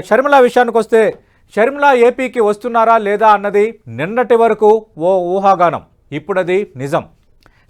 షర్మిల విషయానికి వస్తే షర్మిల ఏపీకి వస్తున్నారా లేదా అన్నది నిన్నటి వరకు ఓ ఊహాగానం. ఇప్పుడది నిజం.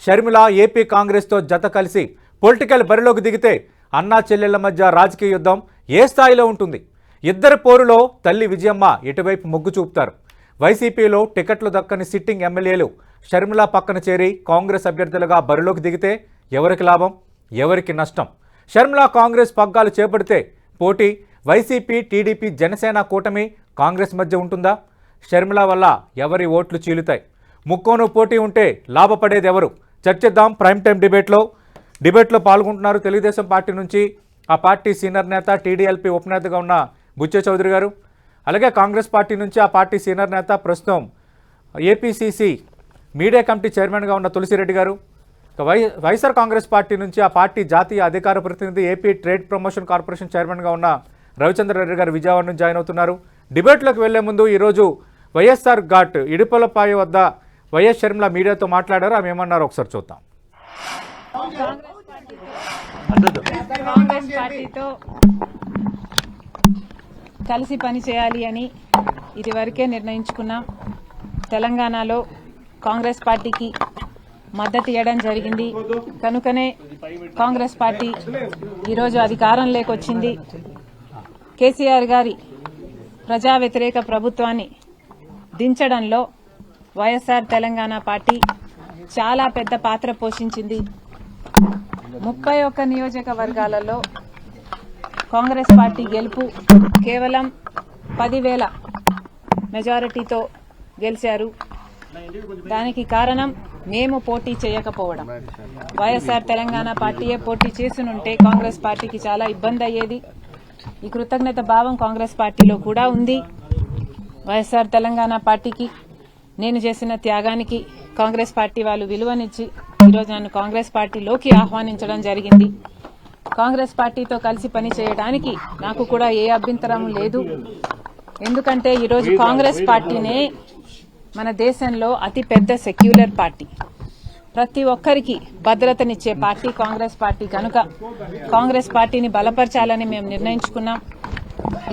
షర్మిల ఏపీ కాంగ్రెస్తో జత కలిసి పొలిటికల్ బరిలోకి దిగితే అన్నా చెల్లెళ్ల మధ్య రాజకీయ యుద్ధం ఏ స్థాయిలో ఉంటుంది? ఇద్దరి పోరులో తల్లి విజయమ్మ ఎటువైపు మొగ్గు చూపుతారు? వైసీపీలో టికెట్లు దక్కని సిట్టింగ్ ఎమ్మెల్యేలు షర్మిల పక్కన చేరి కాంగ్రెస్ అభ్యర్థులుగా బరిలోకి దిగితే ఎవరికి లాభం, ఎవరికి నష్టం? షర్మిల కాంగ్రెస్ పగ్గాలు చేపడితే పోటీ వైసీపీ, టీడీపీ, జనసేన కూటమి, కాంగ్రెస్ మధ్య ఉంటుందా? షర్మిల వల్ల ఎవరి ఓట్లు చీలుతాయి? ముక్కోను పోటీ ఉంటే లాభపడేది ఎవరు? చర్చిద్దాం ప్రైమ్ టైం డిబేట్లో పాల్గొంటున్నారు తెలుగుదేశం పార్టీ నుంచి ఆ పార్టీ సీనియర్ నేత, టీడీఎల్పీ ఉపనేతగా ఉన్న బుచ్చే చౌదరి గారు, అలాగే కాంగ్రెస్ పార్టీ నుంచి ఆ పార్టీ సీనియర్ నేత, ప్రస్తుతం ఏపీసీసీ మీడియా కమిటీ చైర్మన్గా ఉన్న తులసిరెడ్డి గారు, వైఎస్ఆర్ కాంగ్రెస్ పార్టీ నుంచి ఆ పార్టీ జాతీయ అధికార ప్రతినిధి, ఏపీ ట్రేడ్ ప్రమోషన్ కార్పొరేషన్ చైర్మన్గా ఉన్న రవిచంద్రారెడ్డి గారు విజయవాడ నుంచి జాయిన్ అవుతున్నారు. డిబేట్లోకి వెళ్లే ముందు ఈరోజు వైఎస్ఆర్ ఘాట్ ఇడుపులపాయ వద్ద వైఎస్ షర్మిల మీడియాతో మాట్లాడారు. ఆమె ఏమన్నారో ఒకసారి చూద్దాం. కాంగ్రెస్ పార్టీతో కలిసి పని చేయాలి అని ఇదివరకే నిర్ణయించుకున్నాం. తెలంగాణలో కాంగ్రెస్ పార్టీకి మద్దతు ఇవ్వడం జరిగింది. కనుకనే కాంగ్రెస్ పార్టీ ఈరోజు అధికారంలోకి వచ్చింది. కేసీఆర్ గారి ప్రజా వ్యతిరేక ప్రభుత్వాన్ని దించడంలో వైఎస్ఆర్ తెలంగాణ పార్టీ చాలా పెద్ద పాత్ర పోషించింది. 31 నియోజకవర్గాలలో కాంగ్రెస్ పార్టీ గెలుపు కేవలం 10,000 మెజారిటీతో గెలిచారు. దానికి కారణం మేము పోటీ చేయకపోవడం. వైఎస్ఆర్ తెలంగాణ పార్టీయే పోటీ చేసునుంటే కాంగ్రెస్ పార్టీకి చాలా ఇబ్బంది అయ్యేది. ఈ కృతజ్ఞత భావం కాంగ్రెస్ పార్టీలో కూడా ఉంది. వైఎస్ఆర్ తెలంగాణ పార్టీకి నేను చేసిన త్యాగానికి కాంగ్రెస్ పార్టీ వాళ్ళు విలువనిచ్చి ఈరోజు నన్ను కాంగ్రెస్ పార్టీలోకి ఆహ్వానించడం జరిగింది. కాంగ్రెస్ పార్టీతో కలిసి పని చేయడానికి నాకు కూడా ఏ అభ్యంతరం లేదు. ఎందుకంటే ఈరోజు కాంగ్రెస్ పార్టీనే మన దేశంలో అతి పెద్ద సెక్యులర్ పార్టీ, ప్రతి ఒక్కరికి భద్రతనిచ్చే పార్టీ కాంగ్రెస్ పార్టీ. కనుక కాంగ్రెస్ పార్టీని బలపరచాలని మేము నిర్ణయించుకున్నాం.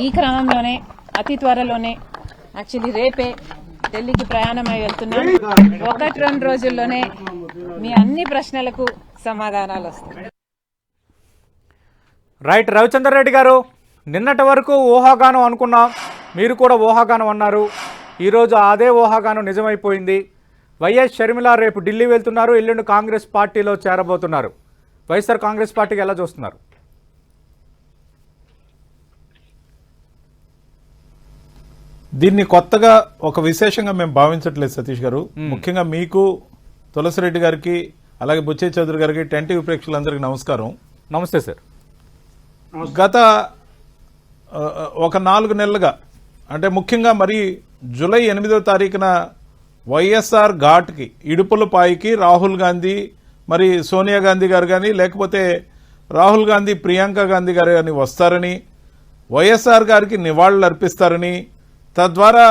ఈ క్రమంలోనే అతి త్వరలోనే, యాక్చువల్లీ రేపే ఢిల్లీకి ప్రయాణమై వెళ్తున్నాం. 1-2 రోజుల్లోనే మీ అన్ని ప్రశ్నలకు సమాధానాలు వస్తాయి. రైట్. రవిచంద్రారెడ్డి గారు, నిన్నటి వరకు ఊహాగానం అనుకున్నాం, మీరు కూడా ఊహాగానం అన్నారు. ఈరోజు అదే ఊహాగానం నిజమైపోయింది. వైఎస్ షర్మిల రేపు ఢిల్లీ వెళ్తున్నారు, ఎల్లుండి కాంగ్రెస్ పార్టీలో చేరబోతున్నారు. వైఎస్ఆర్ కాంగ్రెస్ పార్టీకి ఎలా చూస్తున్నారు? దీన్ని కొత్తగా ఒక విశేషంగా మేము భావించట్లేదు సతీష్ గారు. ముఖ్యంగా మీకు, తులసిరెడ్డి గారికి, అలాగే బుచ్చే చౌదరి గారికి, టెన్టీవీ ప్రేక్షకులందరికీ నమస్కారం. నమస్తే సార్. గత ఒక 4 నెలలుగా, అంటే ముఖ్యంగా మరి జూలై 8వ తారీఖున వైఎస్ఆర్ ఘాట్కి, ఇడుపులపాయికి రాహుల్ గాంధీ, మరి సోనియా గాంధీ గారు కానీ, లేకపోతే రాహుల్ గాంధీ, ప్రియాంక గాంధీ గారు కానీ వస్తారని, వైఎస్ఆర్ గారికి నివాళులు అర్పిస్తారని, తద్వారా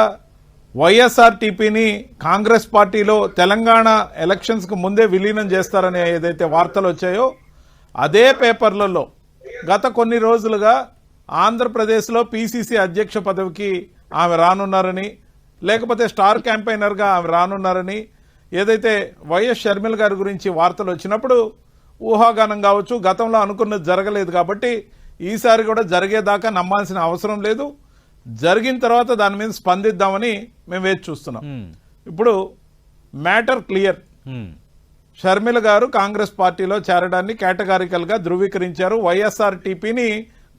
వైఎస్ఆర్టీపీని కాంగ్రెస్ పార్టీలో తెలంగాణ ఎలక్షన్స్కు ముందే విలీనం చేస్తారని ఏదైతే వార్తలు వచ్చాయో, అదే పేపర్లలో గత కొన్ని రోజులుగా ఆంధ్రప్రదేశ్లో పీసీసీ అధ్యక్ష పదవికి ఆమె రానున్నారని, లేకపోతే స్టార్ క్యాంపెయినర్గా ఆమె రానున్నారని ఏదైతే వైఎస్ షర్మిల గారి గురించి వార్తలు వచ్చినప్పుడు ఊహాగానం కావచ్చు, గతంలో అనుకున్నది జరగలేదు కాబట్టి ఈసారి కూడా జరిగేదాకా నమ్మాల్సిన అవసరం లేదు. జరిగిన తర్వాత దాని మీద స్పందిద్దామని మేము వేచి చూస్తున్నాం. ఇప్పుడు మ్యాటర్ క్లియర్. షర్మిల గారు కాంగ్రెస్ పార్టీలో చేరడాన్ని కేటగారికల్ గా ధృవీకరించారు. వైఎస్ఆర్టీపీని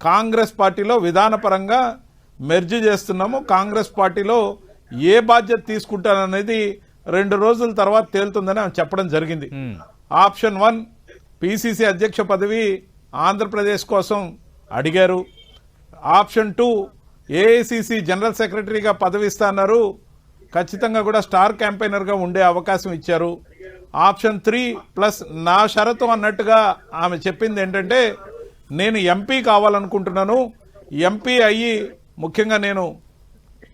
కాంగ్రెస్ పార్టీలో విధానపరంగా మెర్జ్ చేస్తున్నాము, కాంగ్రెస్ పార్టీలో ఏ బాధ్యత తీసుకుంటారనేది 2 రోజుల తర్వాత తేలుతుందని ఆమె చెప్పడం జరిగింది. ఆప్షన్ 1 పీసీసీ అధ్యక్ష పదవి ఆంధ్రప్రదేశ్ కోసం అడిగారు. ఆప్షన్ 2 ఏఐసీసీ జనరల్ సెక్రటరీగా పదవి ఇస్తాన్నారు, ఖచ్చితంగా కూడా స్టార్ క్యాంపెయినర్గా ఉండే అవకాశం ఇచ్చారు. ఆప్షన్ 3 ప్లస్ నా షరతు అన్నట్టుగా ఆమె చెప్పింది ఏంటంటే, నేను ఎంపీ కావాలనుకుంటున్నాను, ఎంపీ అయ్యి ముఖ్యంగా నేను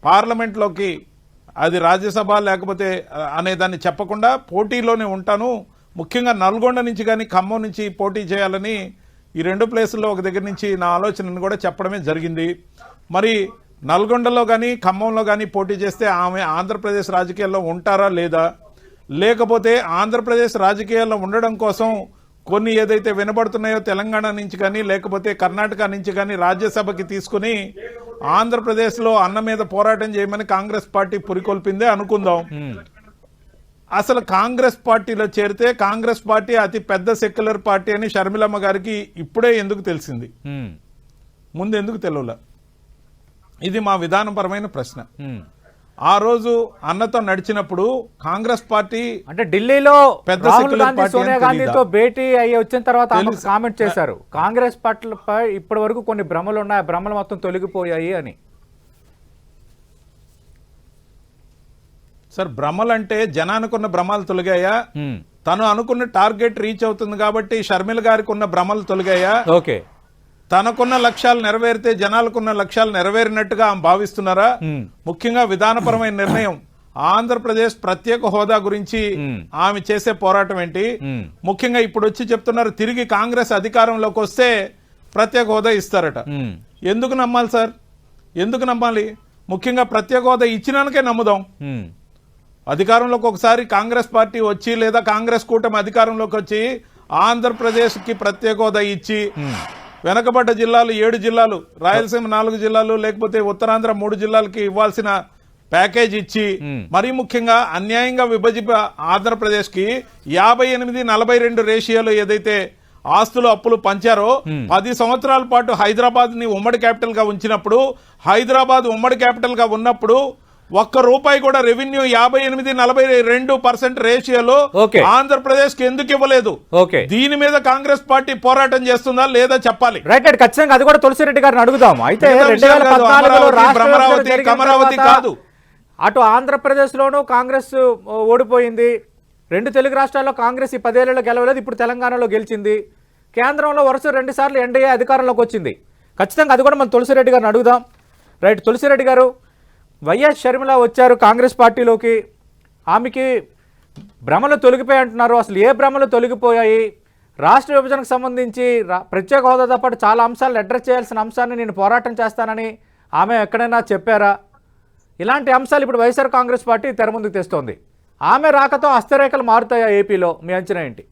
పార్లమెంట్లోకి, అది రాజ్యసభ లేకపోతే అనేదాన్ని చెప్పకుండా పోటీలోనే ఉంటాను, ముఖ్యంగా నల్గొండ నుంచి కానీ ఖమ్మం నుంచి పోటీ చేయాలని ఈ 2 ప్లేసుల్లో ఒక దగ్గర నుంచి నా ఆలోచనను కూడా చెప్పడమే జరిగింది. మరి నల్గొండలో కానీ ఖమ్మంలో కానీ పోటీ చేస్తే ఆమె ఆంధ్రప్రదేశ్ రాజకీయాల్లో ఉంటారా లేదా, లేకపోతే ఆంధ్రప్రదేశ్ రాజకీయాల్లో ఉండడం కోసం కొన్ని ఏదైతే వినబడుతున్నాయో తెలంగాణ నుంచి కానీ లేకపోతే కర్ణాటక నుంచి కానీ రాజ్యసభకి తీసుకుని ఆంధ్రప్రదేశ్లో అన్న మీద పోరాటం చేయమని కాంగ్రెస్ పార్టీ పురికొల్పిందే అనుకుందాం. అసలు కాంగ్రెస్ పార్టీలో చేరితే కాంగ్రెస్ పార్టీ అతి పెద్ద సెక్యులర్ పార్టీ అని షర్మిలమ్మ గారికి ఇప్పుడే ఎందుకు తెలిసింది, ముందు ఎందుకు తెలియలే? ఇది మా విధానపరమైన ప్రశ్న. ఆ రోజు అన్నతో నడిచినప్పుడు కాంగ్రెస్ పార్టీ అంటే ఢిల్లీలో పెద్ద రాహుల్ సెక్యులర్ గాంధీ పార్టీ సోనియా అని గాంధీతో తెలీదా? భేటీ అయ్యి వచ్చిన తర్వాత ఆమెకు కామెంట్ చేశారు, కాంగ్రెస్ పార్టీలపై ఇప్పటి వరకు కొన్ని భ్రమలు ఉన్నాయి, ఆ భ్రమలు మొత్తం తొలగిపోయాయి అని. సార్ భ్రమలు అంటే జనానికి ఉన్న భ్రమాలు తొలగాయా, తను అనుకున్న టార్గెట్ రీచ్ అవుతుంది కాబట్టి షర్మిల గారికి ఉన్న భ్రమలు తొలగాయా, ఓకే తనకున్న లక్ష్యాలు నెరవేరితే జనాలకున్న లక్ష్యాలు నెరవేరినట్టుగా ఆమె భావిస్తున్నారా? ముఖ్యంగా విధానపరమైన నిర్ణయం ఆంధ్రప్రదేశ్ ప్రత్యేక హోదా గురించి ఆమె చేసే పోరాటం ఏంటి? ముఖ్యంగా ఇప్పుడు వచ్చి చెప్తున్నారు తిరిగి కాంగ్రెస్ అధికారంలోకి వస్తే ప్రత్యేక హోదా ఇస్తారట. ఎందుకు నమ్మాలి సార్, ఎందుకు నమ్మాలి? ముఖ్యంగా ప్రత్యేక హోదా ఇచ్చినానికే నమ్ముదాం. అధికారంలోకి ఒకసారి కాంగ్రెస్ పార్టీ వచ్చి లేదా కాంగ్రెస్ కూటమి అధికారంలోకి వచ్చి ఆంధ్రప్రదేశ్కి ప్రత్యేక హోదా ఇచ్చి వెనకబడ్డ జిల్లాలు 7 జిల్లాలు, రాయలసీమ 4 జిల్లాలు, లేకపోతే ఉత్తరాంధ్ర 3 జిల్లాలకి ఇవ్వాల్సిన ప్యాకేజ్ ఇచ్చి మరీ ముఖ్యంగా అన్యాయంగా విభజింప ఆంధ్రప్రదేశ్ కి 58-42 రేషియోలో ఏదైతే ఆస్తులు అప్పులు పంచారో 10 సంవత్సరాల పాటు హైదరాబాద్ ని ఉమ్మడి క్యాపిటల్ గా ఉంచినప్పుడు, హైదరాబాద్ ఉమ్మడి క్యాపిటల్ గా ఉన్నప్పుడు ఒక్క రూపాయి కూడా రెవెన్యూ 58-42% రేషియోలో ఆంధ్రప్రదేశ్ కి ఎందుకు ఇవ్వలేదు? దీని మీద కాంగ్రెస్ పార్టీ పోరాటం చేస్తుందా లేదా చెప్పాలి. రైట్, ఖచ్చితంగా అది కూడా తులసిరెడ్డి గారిని అడుగుదాం. అయితే అమరావతి కాదు, అటు ఆంధ్రప్రదేశ్ లోనూ కాంగ్రెస్ ఓడిపోయింది, 2 తెలుగు రాష్ట్రాల్లో కాంగ్రెస్ ఈ 10 ఏళ్లలో గెలవలేదు, ఇప్పుడు తెలంగాణలో గెలిచింది, కేంద్రంలో వరుస 2 సార్లు ఎన్డీఏ అధికారంలోకి వచ్చింది. ఖచ్చితంగా అది కూడా మనం తులసిరెడ్డి గారిని అడుగుదాం. రైట్, తులసిరెడ్డి గారు, వైఎస్ షర్మిల వచ్చారు కాంగ్రెస్ పార్టీలోకి, ఆమెకి భ్రమలు తొలగిపోయి అంటున్నారు. అసలు ఏ భ్రమలు తొలగిపోయాయి? రాష్ట్ర విభజనకు సంబంధించి ప్రత్యేక హోదాతో పాటు చాలా అంశాలను అడ్రస్ చేయాల్సిన అంశాన్ని నేను పోరాటం చేస్తానని ఆమె ఎక్కడైనా చెప్పారా? ఇలాంటి అంశాలు ఇప్పుడు వైఎస్ఆర్ కాంగ్రెస్ పార్టీ తెర ముందుకు తెస్తోంది. ఆమె రాకతో హస్తరేఖలు మారుతాయా ఏపీలో? మీ అంచనా ఏంటి?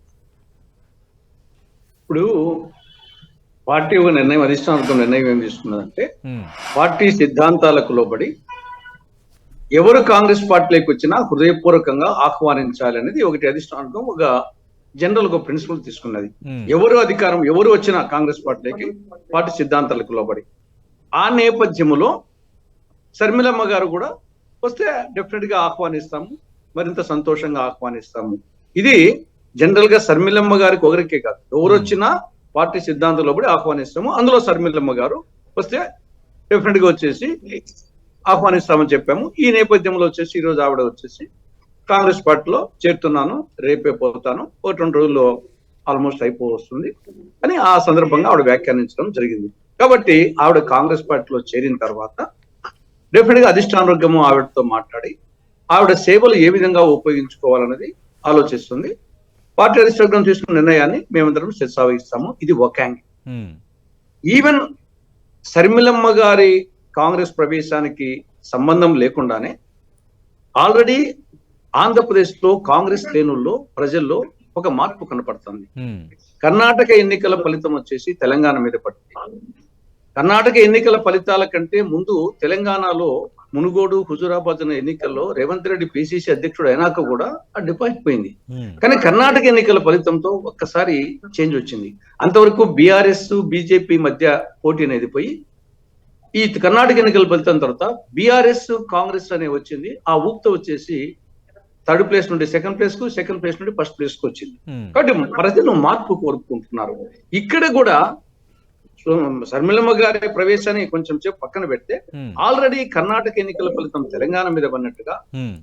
ఇప్పుడు పార్టీ ఒక నిర్ణయం, అధిష్టానం నిర్ణయం ఏం తీసుకున్నదంటే పార్టీ సిద్ధాంతాలకు లోబడి ఎవరు కాంగ్రెస్ పార్టీలోకి వచ్చినా హృదయపూర్వకంగా ఆహ్వానించాలి అనేది ఒకటి అధిష్టానం ఒక జనరల్ ఒక ప్రిన్సిపల్ తీసుకున్నది. ఎవరు అధికారం ఎవరు వచ్చినా కాంగ్రెస్ పార్టీలోకి పార్టీ సిద్ధాంతాలకు లోబడి. ఆ నేపథ్యంలో షర్మిలమ్మ గారు కూడా వస్తే డెఫినెట్ గా ఆహ్వానిస్తాము, మరింత సంతోషంగా ఆహ్వానిస్తాము. ఇది జనరల్ గా షర్మిలమ్మ గారికి ఒకరికే కాదు, ఎవరు వచ్చినా పార్టీ సిద్ధాంతంలో పడి ఆహ్వానిస్తాము. అందులో షర్మిలమ్మ గారు వస్తే డెఫినెట్ గా వచ్చేసి ఆహ్వానిస్తామని చెప్పాము. ఈ నేపథ్యంలో వచ్చేసి ఈ రోజు ఆవిడ వచ్చేసి కాంగ్రెస్ పార్టీలో చేరుతున్నాను, రేపే పోతాను, 1-2 రోజుల్లో ఆల్మోస్ట్ అయిపోవస్తుంది అని ఆ సందర్భంగా ఆవిడ వ్యాఖ్యానించడం జరిగింది. కాబట్టి ఆవిడ కాంగ్రెస్ పార్టీలో చేరిన తర్వాత డెఫినెట్ గా అధిష్టాన వర్గము ఆవిడతో మాట్లాడి ఆవిడ సేవలు ఏ విధంగా ఉపయోగించుకోవాలన్నది ఆలోచిస్తుంది. పార్టీ అధిష్టానం తీసుకున్న నిర్ణయాన్ని మేమందరం శిరసావహిస్తాము. ఇది ఒక యాంగిల్. ఈవెన్ షర్మిలమ్మ గారి కాంగ్రెస్ ప్రవేశానికి సంబంధం లేకుండానే ఆల్రెడీ ఆంధ్రప్రదేశ్ లో కాంగ్రెస్ శ్రేణుల్లో ప్రజల్లో ఒక మార్పు కనపడుతుంది. కర్ణాటక ఎన్నికల ఫలితం వచ్చేసి తెలంగాణ మీద పడింది. కర్ణాటక ఎన్నికల ఫలితాల కంటే ముందు తెలంగాణలో మునుగోడు, హుజూరాబాద్ అనే ఎన్నికల్లో రేవంత్ రెడ్డి పిసిసి అధ్యక్షుడు అయినాక కూడా ఆ డిపాజిట్ పోయింది. కానీ కర్ణాటక ఎన్నికల ఫలితంతో ఒక్కసారి చేంజ్ వచ్చింది. అంతవరకు బీఆర్ఎస్ బీజేపీ మధ్య పోటీ అనేది పోయి ఈ కర్ణాటక ఎన్నికల ఫలితం తర్వాత బీఆర్ఎస్ కాంగ్రెస్ అనే వచ్చింది. ఆ ఊపుతో వచ్చేసి 3rd ప్లేస్ నుండి 2nd ప్లేస్ కు, 2nd ప్లేస్ నుండి 1st ప్లేస్ కు వచ్చింది. కాబట్టి ప్రజలు మార్పు కోరుకుంటున్నారు. ఇక్కడ కూడా షర్మిలమ్మ గారి ప్రవేశాన్ని కొంచెం సేపు పక్కన పెడితే ఆల్రెడీ కర్ణాటక ఎన్నికల ఫలితం తెలంగాణ మీద పడినట్టుగా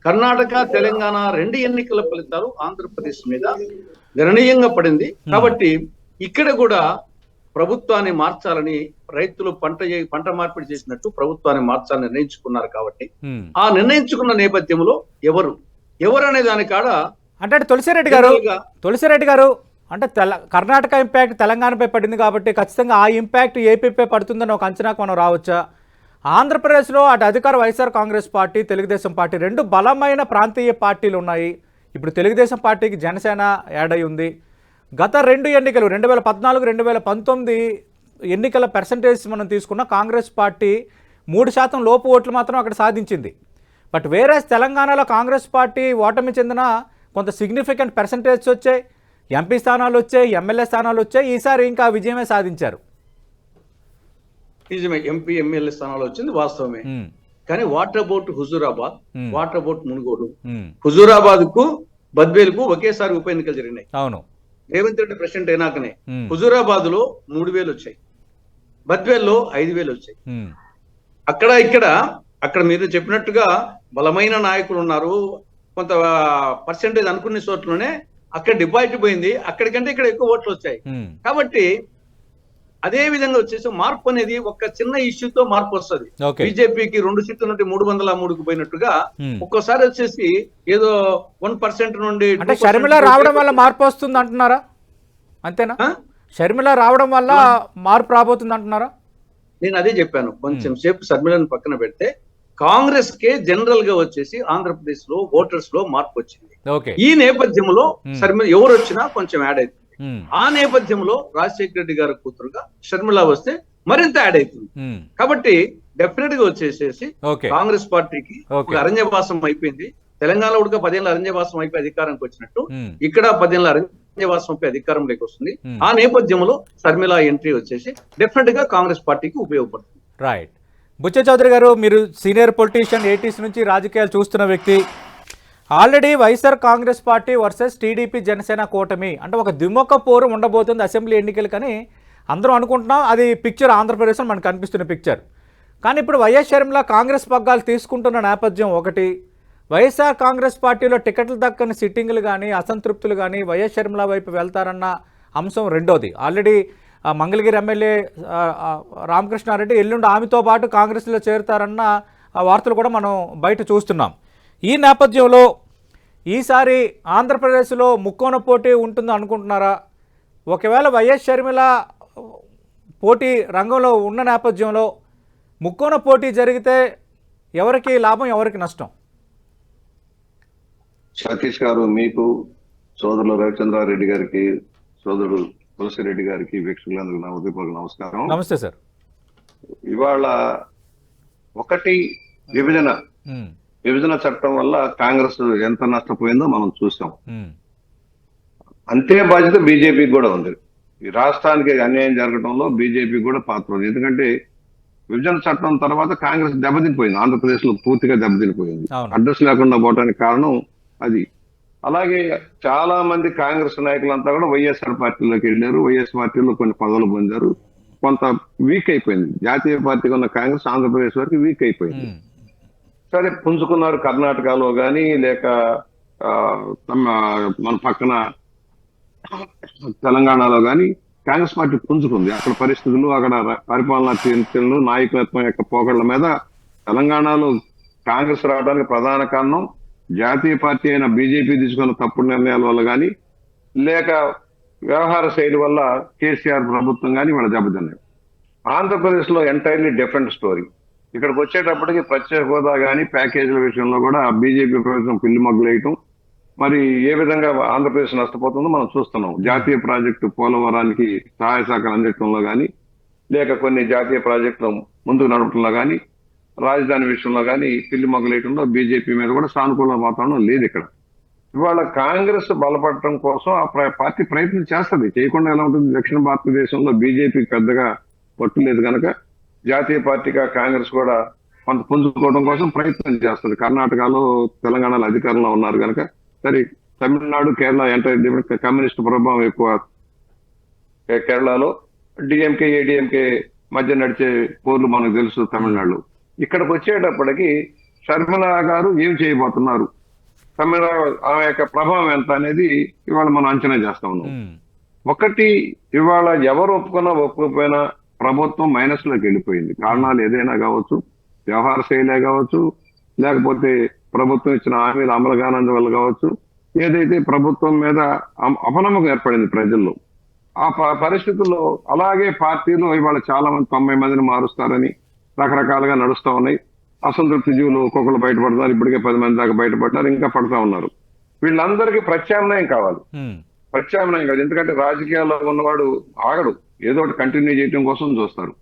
కర్ణాటక తెలంగాణ 2 ఎన్నికల ఫలితాలు ఆంధ్రప్రదేశ్ మీద గణనీయంగా పడింది. కాబట్టి ఇక్కడ కూడా ప్రభుత్వాన్ని మార్చాలని రైతులు పంట మార్పిడి చేసినట్టు ప్రభుత్వాన్ని మార్చాలని నిర్ణయించుకున్నారు. కాబట్టి ఆ నిర్ణయించుకున్న నేపథ్యంలో ఎవరు అనే దాని కాడ అంటే తులసిరెడ్డి గారు అంటే కర్ణాటక ఇంపాక్ట్ తెలంగాణపై పడింది కాబట్టి ఖచ్చితంగా ఆ ఇంపాక్ట్ ఏపీపై పడుతుందని ఒక అంచనాకు మనం రావచ్చా? ఆంధ్రప్రదేశ్లో అటు అధికార వైఎస్ఆర్ కాంగ్రెస్ పార్టీ, తెలుగుదేశం పార్టీ రెండు బలమైన ప్రాంతీయ పార్టీలు ఉన్నాయి. ఇప్పుడు తెలుగుదేశం పార్టీకి జనసేన యాడ్ అయి ఉంది. గత రెండు ఎన్నికలు 2014, 2019 ఎన్నికల పర్సంటేజ్ మనం తీసుకున్న కాంగ్రెస్ పార్టీ 3% లోపు ఓట్లు మాత్రం అక్కడ సాధించింది. బట్ వేరే తెలంగాణలో కాంగ్రెస్ పార్టీ ఓటమి చెందిన కొంత సిగ్నిఫికెంట్ పర్సంటేజ్ వచ్చాయి, ఎంపీ స్థానాలు వచ్చాయి, ఎమ్మెల్యే స్థానాలు వచ్చాయి. ఈసారి ఇంకా విజయమే సాధించారు. నిజమే, ఎంపీ ఎమ్మెల్యే స్థానాలు వచ్చింది వాస్తవమే. కానీ what about Huzurabad, what about Munugode? Huzurabad కు బద్వేల్ కు ఒకేసారి ఉప ఎన్నికలు జరిగినాయి. అవును, రేవంత్ రెడ్డి ప్రెసిడెంట్ అయినాకనే హుజూరాబాద్ లో 3,000 వచ్చాయి, బద్వేల్లో 5,000 వచ్చాయి. అక్కడ మీరు చెప్పినట్టుగా బలమైన నాయకులు ఉన్నారు. కొంత పర్సెంటేజ్ అనుకునే చోట్లోనే అక్కడ డిపాజిట్ పోయింది, అక్కడికంటే ఇక్కడ ఎక్కువ ఓట్లు వచ్చాయి. కాబట్టి అదే విధంగా వచ్చేసి మార్పు అనేది ఒక చిన్న ఇష్యూతో మార్పు వస్తుంది. బీజేపీకి 2 సీట్ల నుండి 303కు పోయినట్టుగా ఒక్కోసారి వచ్చేసి ఏదో 1% నుండి అంటే షర్మిల రావడం వల్ల మార్పు వస్తుంది అంటున్నారా? అంతేనా? షర్మిల రావడం వల్ల మార్పు రాబోతుంది అంటున్నారా? నేను అదే చెప్పాను. కొంచెం సేపు షర్మిలను పక్కన పెడితే కాంగ్రెస్ కే జనరల్ గా వచ్చేసి ఆంధ్రప్రదేశ్ లో ఓటర్స్ లో మార్పు వచ్చింది. ఈ నేపథ్యంలో షర్మిల ఎవరు వచ్చినా కొంచెం యాడ్ అవుతుంది. ఆ నేపథ్యంలో రాజశేఖర రెడ్డి గారి కూతురుగా షర్మిల వస్తే మరింత యాడ్ అవుతుంది. కాబట్టి డెఫినెట్ గా వచ్చేసేసి కాంగ్రెస్ పార్టీకి ఒక అరణ్యవాసం అయిపోయింది. తెలంగాణలో కూడా 10 ఏళ్ళ అరణ్యవాసం అయిపోయి అధికారానికి వచ్చినట్టు ఇక్కడ 10 ఏళ్ళ అరణ్యవాసం అయిపోయి అధికారంలోకి వస్తుంది. ఆ నేపథ్యంలో షర్మిల ఎంట్రీ వచ్చేసి డెఫినెట్ గా కాంగ్రెస్ పార్టీకి ఉపయోగపడుతుంది. రైట్. బుచ్చ చౌదరి గారు, మీరు సీనియర్ పొలిటీషియన్, 80s నుంచి రాజకీయాలు చూస్తున్న వ్యక్తి. Already YSR Congress party versus TDP Janasena కూటమి అంటే ఒక ద్విముఖ పోరు ఉండబోతుంది అసెంబ్లీ ఎన్నికలు కానీ అందరూ అనుకుంటున్నాం. అది పిక్చర్ ఆంధ్రప్రదేశ్లో మనకు కనిపిస్తున్న పిక్చర్. కానీ ఇప్పుడు వైఎస్ షర్మిల కాంగ్రెస్ పగ్గాలు తీసుకుంటున్న నేపథ్యం ఒకటి, వైఎస్ఆర్ కాంగ్రెస్ పార్టీలో టికెట్లు దక్కని సిట్టింగులు కానీ అసంతృప్తులు కానీ వైఎస్ షర్మిల వైపు వెళ్తారన్న అంశం రెండోది. ఆల్రెడీ మంగళగిరి ఎమ్మెల్యే రామకృష్ణారెడ్డి ఎల్లుండి ఆమెతో పాటు కాంగ్రెస్లో చేరుతారన్న వార్తలు కూడా మనం బయట చూస్తున్నాం. ఈ నేపథ్యంలో ఈసారి ఆంధ్రప్రదేశ్లో ముక్కోన పోటీ ఉంటుంది అనుకుంటున్నారా? ఒకవేళ వైఎస్ షర్మిల పోటీ రంగంలో ఉన్న నేపథ్యంలో ముక్కోన పోటీ జరిగితే ఎవరికి లాభం, ఎవరికి నష్టం? సతీష్ గారు, మీకు సోదరులు రవిచంద్రారెడ్డి గారికి, సోదరుడు తులసిరెడ్డి గారికి, వీక్షకులందరికీ నా హృదయపూర్వక నమస్కారం. నమస్తే సార్. ఇవాళ ఒకటి విభజన చట్టం వల్ల కాంగ్రెస్ ఎంత నష్టపోయిందో మనం చూసాం. అంతే బాధ్యత బీజేపీకి కూడా ఉంది. ఈ రాష్ట్రానికి అన్యాయం జరగడంలో బీజేపీ కూడా పాత్ర ఉంది. ఎందుకంటే విభజన చట్టం తర్వాత కాంగ్రెస్ దెబ్బతినిపోయింది, ఆంధ్రప్రదేశ్ లో పూర్తిగా దెబ్బతినిపోయింది. అడ్రస్ లేకుండా పోవడానికి కారణం అది. అలాగే చాలా మంది కాంగ్రెస్ నాయకులంతా కూడా వైఎస్ఆర్ పార్టీలోకి వెళ్ళారు, వైఎస్ పార్టీలో కొన్ని పదవులు పొందారు. కొంత వీక్ అయిపోయింది జాతీయ పార్టీగా ఉన్న కాంగ్రెస్, ఆంధ్రప్రదేశ్ వరకు వీక్ అయిపోయింది. సరే పుంజుకున్నారు కర్ణాటకలో కానీ, లేక మన పక్కన తెలంగాణలో కానీ కాంగ్రెస్ పార్టీ పుంజుకుంది. అక్కడ పరిస్థితులు, అక్కడ పరిపాలనా తీర్పులు, నాయకత్వం యొక్క పోకళ్ల మీద తెలంగాణలో కాంగ్రెస్ రావడానికి ప్రధాన కారణం జాతీయ పార్టీ అయిన బీజేపీ తీసుకున్న తప్పుడు నిర్ణయాల వల్ల కానీ, లేక వ్యవహార శైలి వల్ల కేసీఆర్ ప్రభుత్వం కానీ వాళ్ళ దెబ్బతిన్నాయి. ఆంధ్రప్రదేశ్ లో ఎంటైర్లీ డిఫరెంట్ స్టోరీ. ఇక్కడికి వచ్చేటప్పటికి ప్రత్యేక హోదా కానీ ప్యాకేజీల విషయంలో కూడా బీజేపీ ప్రభుత్వం పిల్లి మొగ్గులేయటం, మరి ఏ విధంగా ఆంధ్రప్రదేశ్ నష్టపోతుందో మనం చూస్తున్నాం. జాతీయ ప్రాజెక్టు పోలవరానికి సహాయ సహకారం అందించడంలో కానీ, లేక కొన్ని జాతీయ ప్రాజెక్టులు ముందుకు నడపడంలో కానీ, రాజధాని విషయంలో కానీ పిల్లి మొగ్గులేయటంలో బీజేపీ మీద కూడా సానుకూల వాతావరణం లేదు ఇక్కడ. ఇవాళ కాంగ్రెస్ బలపడటం కోసం ఆ పార్టీ ప్రయత్నం చేస్తుంది, చేయకుండా ఎలా ఉంటుంది? దక్షిణ భారతదేశంలో బీజేపీ పెద్దగా పట్టు లేదు కనుక జాతీయ పార్టీగా కాంగ్రెస్ కూడా కొంత పుంజుకోవడం కోసం ప్రయత్నం చేస్తుంది. కర్ణాటకలో, తెలంగాణలో అధికారంలో ఉన్నారు కనుక. సరే, తమిళనాడు, కేరళ ఎంటర్ కమ్యూనిస్ట్ ప్రభావం ఎక్కువ. కేరళలో డిఎంకే, ఏడిఎంకే మధ్య నడిచే పోర్లు మనకు తెలుసు తమిళనాడు. ఇక్కడికి వచ్చేటప్పటికి షర్మిల గారు ఏం చేయబోతున్నారు, తమిళ ఆమె యొక్క ప్రభావం ఎంత అనేది ఇవాళ మనం అంచనా చేస్తా ఉన్నాం. ఒకటి, ఇవాళ ఎవరు ఒప్పుకున్నా ఒప్పుకోకపోయినా ప్రభుత్వం మైనస్ లోకి వెళ్ళిపోయింది. కారణాలు ఏదైనా కావచ్చు, వ్యవహార శైలే కావచ్చు, లేకపోతే ప్రభుత్వం ఇచ్చిన హామీలు అమలు కానందు వల్ల కావచ్చు, ఏదైతే ప్రభుత్వం మీద అపనమ్మకం ఏర్పడింది ప్రజల్లో. ఆ పరిస్థితుల్లో అలాగే పార్టీలో ఇవాళ చాలా మంది 90 మందిని మారుస్తారని, రకరకాలుగా నడుస్తా ఉన్నాయి. అసంతృప్తి జీవులు ఒక్కొక్కరు బయటపడతారు. ఇప్పటికే 10 మంది దాకా బయటపడ్డారు, ఇంకా పడతా ఉన్నారు. వీళ్ళందరికీ ప్రత్యామ్నాయం కావాలి. ప్రత్యామ్నాయం కాదు, ఎందుకంటే రాజకీయాల్లో ఉన్నవాడు ఆగడు, ఏదో ఒకటి కంటిన్యూ చేయడం కోసం చూస్తారు.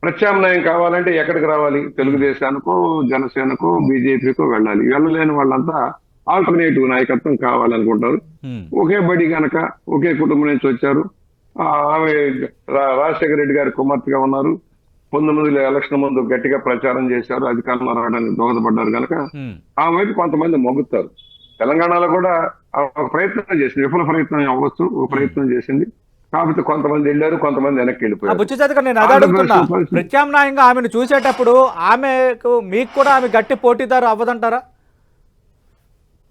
ప్రత్యామ్నాయం కావాలంటే ఎక్కడికి రావాలి? తెలుగుదేశానికో, జనసేనకో, బీజేపీకో వెళ్ళాలి. వెళ్ళలేని వాళ్ళంతా ఆల్టర్నేటివ్ నాయకత్వం కావాలనుకుంటారు. ఒకే బడి గనక ఒకే కుటుంబం నుంచి వచ్చారు. ఆమె రాజశేఖర రెడ్డి గారి కుమార్తెగా ఉన్నారు. 19 ఎలక్షన్ ముందు గట్టిగా ప్రచారం చేశారు, అధికారంలో రావడానికి దోహదపడ్డారు కనుక ఆమె వైపు కొంతమంది మొగ్గుతారు. తెలంగాణలో కూడా ఒక ప్రయత్నం చేసింది, విఫల ప్రయత్నం అవ్వచ్చు, ఒక ప్రయత్నం చేసింది. కాకపోతే కొంతమంది వెళ్ళారు, కొంతమంది వెనక్కి వెళ్ళిపోయారు. బుచ్చిచంద్ర నేను అదే అడుగుతున్నా, ప్రత్యామ్నాయంగా ఆమెను చూసేటప్పుడు ఆమెకు మీకు కూడా ఆమె గట్టి పోటీదారు అవ్వదంటారా?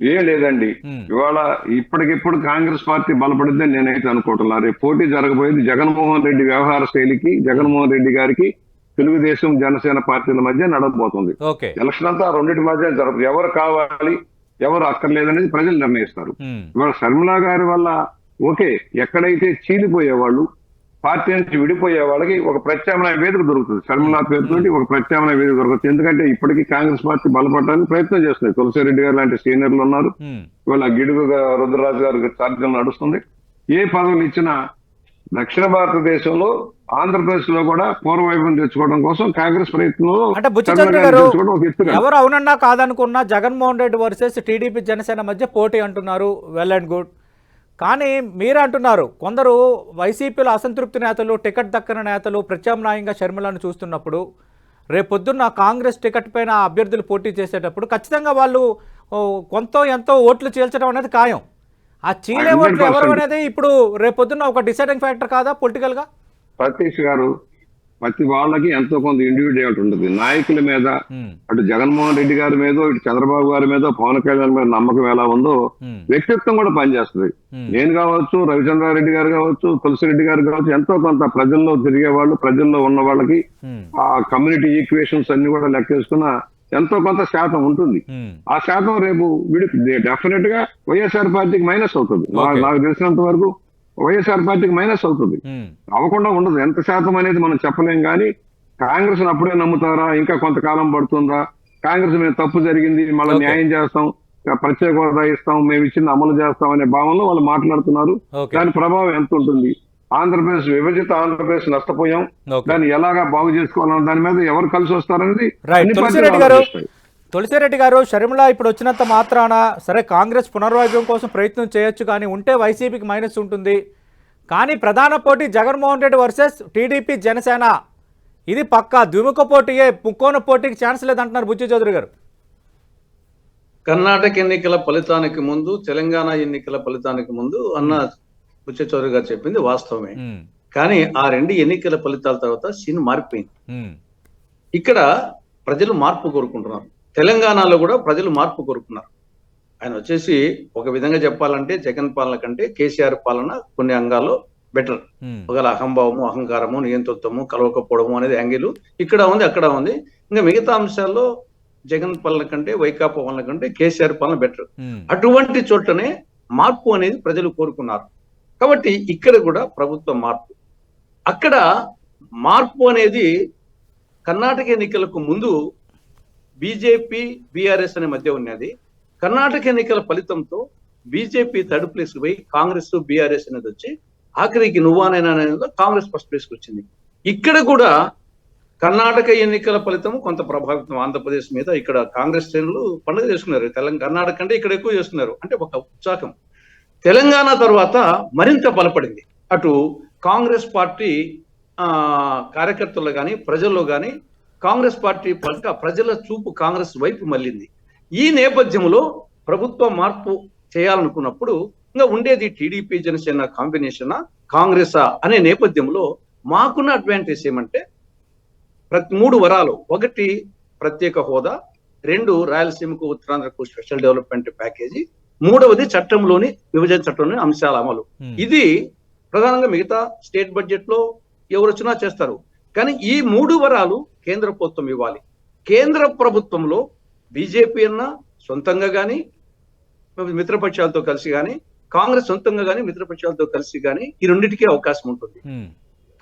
ఏం లేదండి, ఇవాళ ఇప్పటికిప్పుడు కాంగ్రెస్ పార్టీ బలపడిద్దని నేనైతే అనుకుంటున్నా. రేపు పోటీ జరగబోయేది జగన్మోహన్ రెడ్డి వ్యవహార శైలికి, జగన్మోహన్ రెడ్డి గారికి తెలుగుదేశం జనసేన పార్టీల మధ్య నడవబోతుంది. ఎలక్షన్ అంతా రెండింటి మధ్య జరగదు. ఎవరు కావాలి, ఎవరు అక్కర్లేదనేది ప్రజలు నిర్ణయిస్తారు. ఇవాళ శర్మిలా గారి వల్ల ఓకే, ఎక్కడైతే చీలిపోయేవాళ్ళు, పార్టీ నుంచి విడిపోయే వాళ్ళకి ఒక ప్రత్యామ్నాయ వేదిక దొరుకుతుంది. శర్మిలా పేరుతోటి ఒక ప్రత్యామ్నాయ వేదిక దొరుకుతుంది. ఎందుకంటే ఇప్పటికీ కాంగ్రెస్ పార్టీ బలపడడానికి ప్రయత్నం చేస్తుంది. తులసిరెడ్డి గారు లాంటి సీనియర్లు ఉన్నారు. ఇవాళ గిడుగు రుద్రరాజు గారికి ఛార్జీలు నడుస్తుంది. ఏ పదవులు ఇచ్చినా దక్షిణ భారతదేశంలో, ఆంధ్రప్రదేశ్ లో కూడా పూర్వవైభవం తెచ్చుకోవడం కోసం కాంగ్రెస్ ప్రయత్నంలో అంటే బుచ్చిచంద్ర గారు ఎవరు అవునన్నా కాదనుకున్నా జగన్మోహన్ రెడ్డి వర్సెస్ టీడీపీ జనసేన మధ్య పోటీ అంటున్నారు. Well and good. కానీ మీరు అంటున్నారు కొందరు వైసీపీలో అసంతృప్తి నేతలు, టికెట్ దక్కని నేతలు ప్రత్యామ్నాయంగా షర్మిలను చూస్తున్నప్పుడు రేపొద్దున్న కాంగ్రెస్ టికెట్ పైన అభ్యర్థులు పోటీ చేసేటప్పుడు ఖచ్చితంగా వాళ్ళు కొంత ఎంతో ఓట్లు చీల్చడం అనేది ఖాయం. ఆ చీలే ఓట్లు ఎవరు అనేది ఇప్పుడు రేపొద్దున్న ఒక డిసైడింగ్ ఫ్యాక్టర్ కాదా పొలిటికల్ గా? సతీష్ గారు, ప్రతి వాళ్ళకి ఎంతో కొంత ఇండివిజువాలిటీ ఉంటుంది. నాయకుల మీద అటు జగన్మోహన్ రెడ్డి గారి మీద, ఇటు చంద్రబాబు గారి మీద, పవన్ కళ్యాణ్ మీద నమ్మకం ఎలా ఉందో వ్యక్తిత్వం కూడా పనిచేస్తుంది. నేను కావచ్చు, రవిచంద్రారెడ్డి గారు కావచ్చు, తులసిరెడ్డి గారు కావచ్చు, ఎంతో కొంత ప్రజల్లో తిరిగే వాళ్ళు, ప్రజల్లో ఉన్న వాళ్ళకి ఆ కమ్యూనిటీ ఈక్వేషన్స్ అన్ని కూడా లెక్కేసుకున్న ఎంతో కొంత శాతం ఉంటుంది. ఆ శాతం రేపు డెఫినెట్ గా వైఎస్ఆర్ పార్టీకి మైనస్ అవుతుంది. నాకు తెలిసినంత వరకు వైఎస్ఆర్ పార్టీకి మైనస్ అవుతుంది, అవ్వకుండా ఉండదు. ఎంత శాతం అనేది మనం చెప్పలేం. కానీ కాంగ్రెస్ అప్పుడే నమ్ముతారా, ఇంకా కొంతకాలం పడుతుందా, కాంగ్రెస్ మీద తప్పు జరిగింది, మళ్ళీ న్యాయం చేస్తాం, ప్రత్యేక హోదా ఇస్తాం, మేము ఇచ్చింది అమలు చేస్తాం అనే భావనలో వాళ్ళు మాట్లాడుతున్నారు. దాని ప్రభావం ఎంత ఉంటుంది? ఆంధ్రప్రదేశ్ విభజిత ఆంధ్రప్రదేశ్ నష్టపోయాం, దాన్ని ఎలాగా బాగు చేసుకోవాలన్న దాని మీద ఎవరు కలిసి వస్తారనేది. తులసిరెడ్డి గారు, షర్మిల ఇప్పుడు వచ్చినంత మాత్రాన సరే కాంగ్రెస్ పునర్వైభవం కోసం ప్రయత్నం చేయొచ్చు, కానీ ఉంటే వైసీపీకి మైనస్ ఉంటుంది. కానీ ప్రధాన పోటీ జగన్మోహన్ రెడ్డి వర్సెస్ టీడీపీ జనసేన, ఇది పక్కా ద్విముఖ పోటీయే, ముక్కోన పోటీకి ఛాన్స్ లేదంటున్నారు బుచ్చి చౌదరి గారు. కర్ణాటక ఎన్నికల ఫలితానికి ముందు, తెలంగాణ ఎన్నికల ఫలితానికి ముందు అన్న బుచ్చి చౌదరి గారు చెప్పింది వాస్తవమే. కానీ ఆ రెండు ఎన్నికల ఫలితాల తర్వాత సీన్ మారిపోయింది. ఇక్కడ ప్రజలు మార్పు కోరుకుంటున్నారు. తెలంగాణలో కూడా ప్రజలు మార్పు కోరుకున్నారు. ఆయన వచ్చేసి ఒక విధంగా చెప్పాలంటే జగన్ పాలన కంటే కేసీఆర్ పాలన కొన్ని అంగాల్లో బెటర్. ఒకవేళ అహంభావము, అహంకారము, నియంతృత్వము, కలవకపోవడము అనేది యాంగిల్ ఇక్కడ ఉంది, అక్కడ ఉంది. ఇంకా మిగతా అంశాల్లో జగన్ పాలన కంటే, వైకాపా పాలన కంటే కేసీఆర్ పాలన బెటర్. అటువంటి చోటనే మార్పు అనేది ప్రజలు కోరుకున్నారు. కాబట్టి ఇక్కడ కూడా ప్రభుత్వ మార్పు. అక్కడ మార్పు అనేది కర్ణాటక ఎన్నికలకు ముందు బీజేపీ, బీఆర్ఎస్ అనే మధ్య ఉన్నది. కర్ణాటక ఎన్నికల ఫలితంతో బీజేపీ థర్డ్ ప్లేస్ పోయి కాంగ్రెస్, బీఆర్ఎస్ అనేది వచ్చి ఆఖరికి నువ్వానైనా అనేది కాంగ్రెస్ ఫస్ట్ ప్లేస్కి వచ్చింది. ఇక్కడ కూడా కర్ణాటక ఎన్నికల ఫలితం కొంత ప్రభావితం ఆంధ్రప్రదేశ్ మీద. ఇక్కడ కాంగ్రెస్ శ్రేణులు పండుగ చేసుకున్నారు. కర్ణాటక కంటే ఇక్కడ ఎక్కువ చేస్తున్నారు, అంటే ఒక ఉత్సాహం. తెలంగాణ తర్వాత మరింత బలపడింది. అటు కాంగ్రెస్ పార్టీ కార్యకర్తల్లో కానీ, ప్రజల్లో కానీ కాంగ్రెస్ పార్టీ పట్ల ప్రజల చూపు కాంగ్రెస్ వైపు మళ్ళింది. ఈ నేపథ్యంలో ప్రభుత్వ మార్పు చేయాలనుకున్నప్పుడు ఇంకా ఉండేది టీడీపీ జనసేన కాంబినేషన్, కాంగ్రెస్ అనే నేపథ్యంలో మాకున్న అడ్వాంటేజ్ ఏమంటే మూడు వరాలు. ఒకటి ప్రత్యేక హోదా, రెండు రాయలసీమకు, ఉత్తరాంధ్రకు స్పెషల్ డెవలప్మెంట్ ప్యాకేజీ, మూడవది చట్టంలోని విభజన చట్టంలోని అంశాల అమలు. ఇది ప్రధానంగా మిగతా స్టేట్ బడ్జెట్ లో ఎవరు వచ్చినా చేస్తారు. కానీ ఈ మూడు వరాలు కేంద్ర ప్రభుత్వం ఇవ్వాలి. కేంద్ర ప్రభుత్వంలో బీజేపీ అన్న సొంతంగా కానీ, మిత్రపక్షాలతో కలిసి కానీ, కాంగ్రెస్ సొంతంగా కానీ, మిత్రపక్షాలతో కలిసి కానీ ఈ రెండింటికి అవకాశం ఉంటుంది.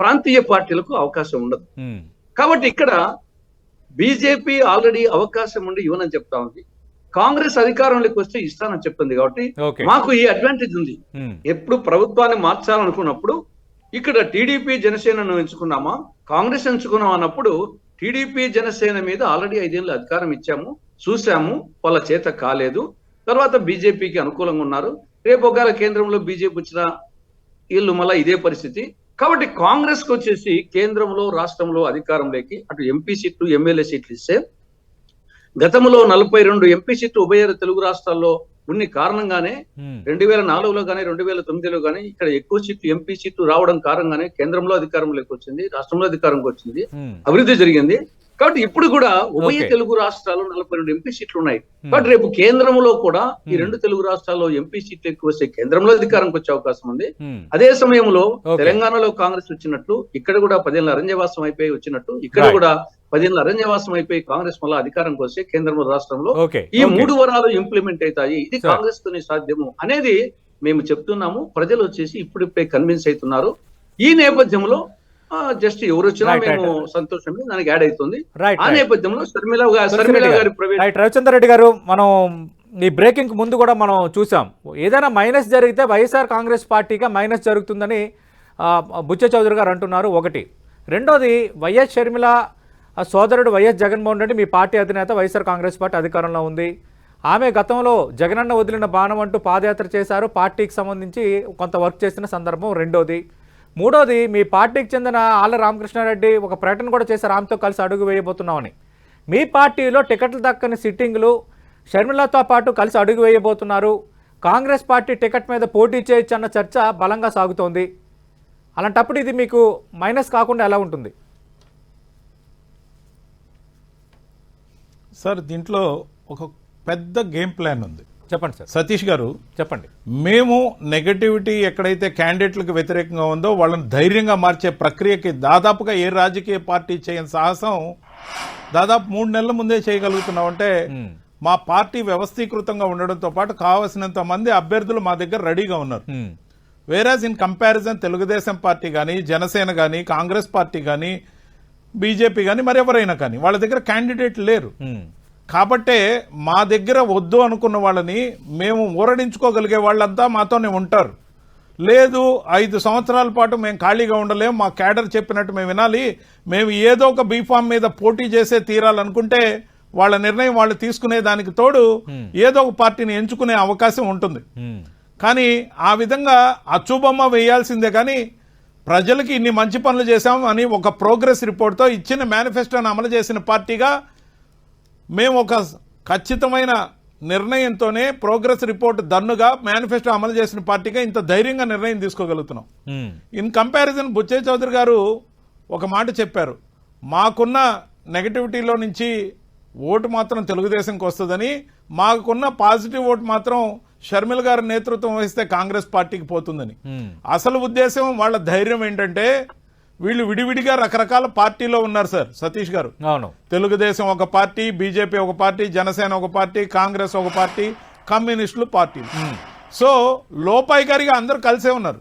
ప్రాంతీయ పార్టీలకు అవకాశం ఉండదు. కాబట్టి ఇక్కడ బీజేపీ ఆల్రెడీ అవకాశం ఉండి ఇవ్వనని చెప్తా ఉంది. కాంగ్రెస్ అధికారంలోకి వస్తే ఇస్తానని చెప్తుంది. కాబట్టి ఓకే. మాకు ఈ అడ్వాంటేజ్ ఉంది. ఎప్పుడు ప్రభుత్వాన్ని మార్చాలనుకున్నప్పుడు ఇక్కడ టీడీపీ జనసేనను ఎంచుకున్నామా, కాంగ్రెస్ ఎంచుకున్నాం అన్నప్పుడు టీడీపీ జనసేన మీద ఆల్రెడీ 5 ఏళ్ళు అధికారం ఇచ్చాము, చూసాము, వాళ్ళ చేత కాలేదు. తర్వాత బీజేపీకి అనుకూలంగా ఉన్నారు. రేపు ఒకవేళ కేంద్రంలో బీజేపీ వచ్చిన వీళ్ళు మళ్ళీ ఇదే పరిస్థితి. కాబట్టి కాంగ్రెస్ కు వచ్చేసి కేంద్రంలో రాష్ట్రంలో అధికారంలోకి అటు ఎంపీ సీట్లు ఎమ్మెల్యే సీట్లు ఇస్తే గతంలో 42 ఎంపీ సీట్లు ఉభయ తెలుగు రాష్ట్రాల్లో ఉన్న కారణంగానే 2004లో కానీ 2009లో కానీ ఇక్కడ ఎక్కువ సీట్లు ఎంపీ సీట్లు రావడం కారణంగానే కేంద్రంలో అధికారంలోకి వచ్చింది, రాష్ట్రంలో అధికారంలోకి వచ్చింది, అభివృద్ధి జరిగింది. కాబట్టి ఇప్పుడు కూడా ఉభయ తెలుగు రాష్ట్రాల్లో 42 ఎంపీ సీట్లు ఉన్నాయి. కాబట్టి రేపు కేంద్రంలో కూడా ఈ 2 తెలుగు రాష్ట్రాల్లో ఎంపీ సీట్లు ఎక్కువ వస్తే కేంద్రంలో అధికారంకి వచ్చే అవకాశం ఉంది. అదే సమయంలో తెలంగాణలో కాంగ్రెస్ వచ్చినట్లు ఇక్కడ కూడా 10 ఏళ్ళ అరణ్యవాసం అయిపోయి వచ్చినట్టు ఇక్కడ కూడా 10 ఏళ్ళ అరణ్యవాసం అయిపోయి కాంగ్రెస్ మళ్ళీ అధికారంకి వస్తే కేంద్రంలో రాష్ట్రంలో ఈ 3 వరాలు ఇంప్లిమెంట్ అవుతాయి. ఇది కాంగ్రెస్ తోనే సాధ్యము అనేది మేము చెప్తున్నాము. ప్రజలు వచ్చేసి ఇప్పుడిప్పుడే కన్విన్స్ అవుతున్నారు. ఈ నేపథ్యంలో జస్ట్ ఎవరు వచ్చినా మేము సంతోషమే దానికి యాడ్ అవుతుంది. ఆ నేపథ్యంలో శర్మిల గారి రవిచంద్ర రెడ్డి గారు, మనం ఈ బ్రేకింగ్ ముందు కూడా మనం చూసాం, ఏదైనా మైనస్ జరిగితే వైఎస్ఆర్ కాంగ్రెస్ పార్టీగా మైనస్ జరుగుతుందని బుచ్చ చౌదరి గారు అంటున్నారు. ఒకటి. రెండోది, వైఎస్ షర్మిల సోదరుడు వైఎస్ జగన్మోహన్ రెడ్డి మీ పార్టీ అధినేత, వైఎస్ఆర్ కాంగ్రెస్ పార్టీ అధికారంలో ఉంది. ఆమె గతంలో జగనన్న వదిలిన బాణం అంటూ పాదయాత్ర చేశారు, పార్టీకి సంబంధించి కొంత వర్క్ చేసిన సందర్భం రెండోది. మూడోది, మీ పార్టీకి చెందిన ఆళ్ల రామకృష్ణారెడ్డి ఒక ప్రకటన కూడా చేశారు, ఆమెతో కలిసి అడుగు వేయబోతున్నామని. మీ పార్టీలో టికెట్లు దక్కని సిట్టింగ్లు, షర్మిలతో పాటు కలిసి అడుగు వేయబోతున్నారు, కాంగ్రెస్ పార్టీ టికెట్ మీద పోటీ చేయొచ్చు అన్న చర్చ బలంగా సాగుతోంది. అలాంటప్పుడు ఇది మీకు మైనస్ కాకుండా ఎలా ఉంటుంది? సార్, దీంట్లో ఒక పెద్ద గేమ్ ప్లాన్ ఉంది. చెప్పండి సార్. సతీష్ గారు చెప్పండి. మేము నెగటివిటీ ఎక్కడైతే క్యాండిడేట్లకు వ్యతిరేకంగా ఉందో వాళ్ళని ధైర్యంగా మార్చే ప్రక్రియకి దాదాపుగా ఏ రాజకీయ పార్టీ చేయని సాహసం దాదాపు 3 నెలల ముందే చేయగలుగుతున్నాం. అంటే మా పార్టీ వ్యవస్థీకృతంగా ఉండడంతో పాటు కావలసినంత మంది అభ్యర్థులు మా దగ్గర రెడీగా ఉన్నారు. వేరాజ్ ఇన్ కంపారిజన్ తెలుగుదేశం పార్టీ కానీ, జనసేన కానీ, కాంగ్రెస్ పార్టీ కానీ, బీజేపీ కానీ, మరెవరైనా కానీ వాళ్ళ దగ్గర క్యాండిడేట్ లేరు. కాబట్టే మా దగ్గర వద్దు అనుకున్న వాళ్ళని మేము ఊరడించుకోగలిగే వాళ్ళంతా మాతోనే ఉంటారు. లేదు 5 సంవత్సరాల పాటు మేము ఖాళీగా ఉండలేము, మా క్యాడర్ చెప్పినట్టు మేము వినాలి, మేము ఏదో ఒక బీఫామ్ మీద పోటీ చేసే తీరాలనుకుంటే వాళ్ళ నిర్ణయం వాళ్ళు తీసుకునే దానికి తోడు ఏదో ఒక పార్టీని ఎంచుకునే అవకాశం ఉంటుంది. కానీ ఆ విధంగా అచ్చుబొమ్మ వేయాల్సిందే కానీ ప్రజలకి ఇన్ని మంచి పనులు చేశాం అని ఒక ప్రోగ్రెస్ రిపోర్ట్తో ఇచ్చిన మేనిఫెస్టోను అమలు చేసిన పార్టీగా మేము ఒక ఖచ్చితమైన నిర్ణయంతోనే ప్రోగ్రెస్ రిపోర్ట్ దన్నుగా మేనిఫెస్టో అమలు చేసిన పార్టీగా ఇంత ధైర్యంగా నిర్ణయం తీసుకోగలుగుతున్నాం. ఇన్ కంపారిజన్ బుచ్చయ్య చౌదరి గారు ఒక మాట చెప్పారు, మాకున్న నెగటివిటీలో నుంచి ఓటు మాత్రం తెలుగుదేశంకి వస్తుందని, మాకున్న పాజిటివ్ ఓటు మాత్రం షర్మిల గారి నేతృత్వం వహిస్తే కాంగ్రెస్ పార్టీకి పోతుందని. అసలు ఉద్దేశం వాళ్ళ ధైర్యం ఏంటంటే వీళ్ళు విడివిడిగా రకరకాల పార్టీలో ఉన్నారు సార్ సతీష్ గారు. అవును, తెలుగుదేశం ఒక పార్టీ, బీజేపీ ఒక పార్టీ, జనసేన ఒక పార్టీ, కాంగ్రెస్ ఒక పార్టీ, కమ్యూనిస్టులు పార్టీలు. సో లోపాయికారిగా అందరూ కలిసే ఉన్నారు.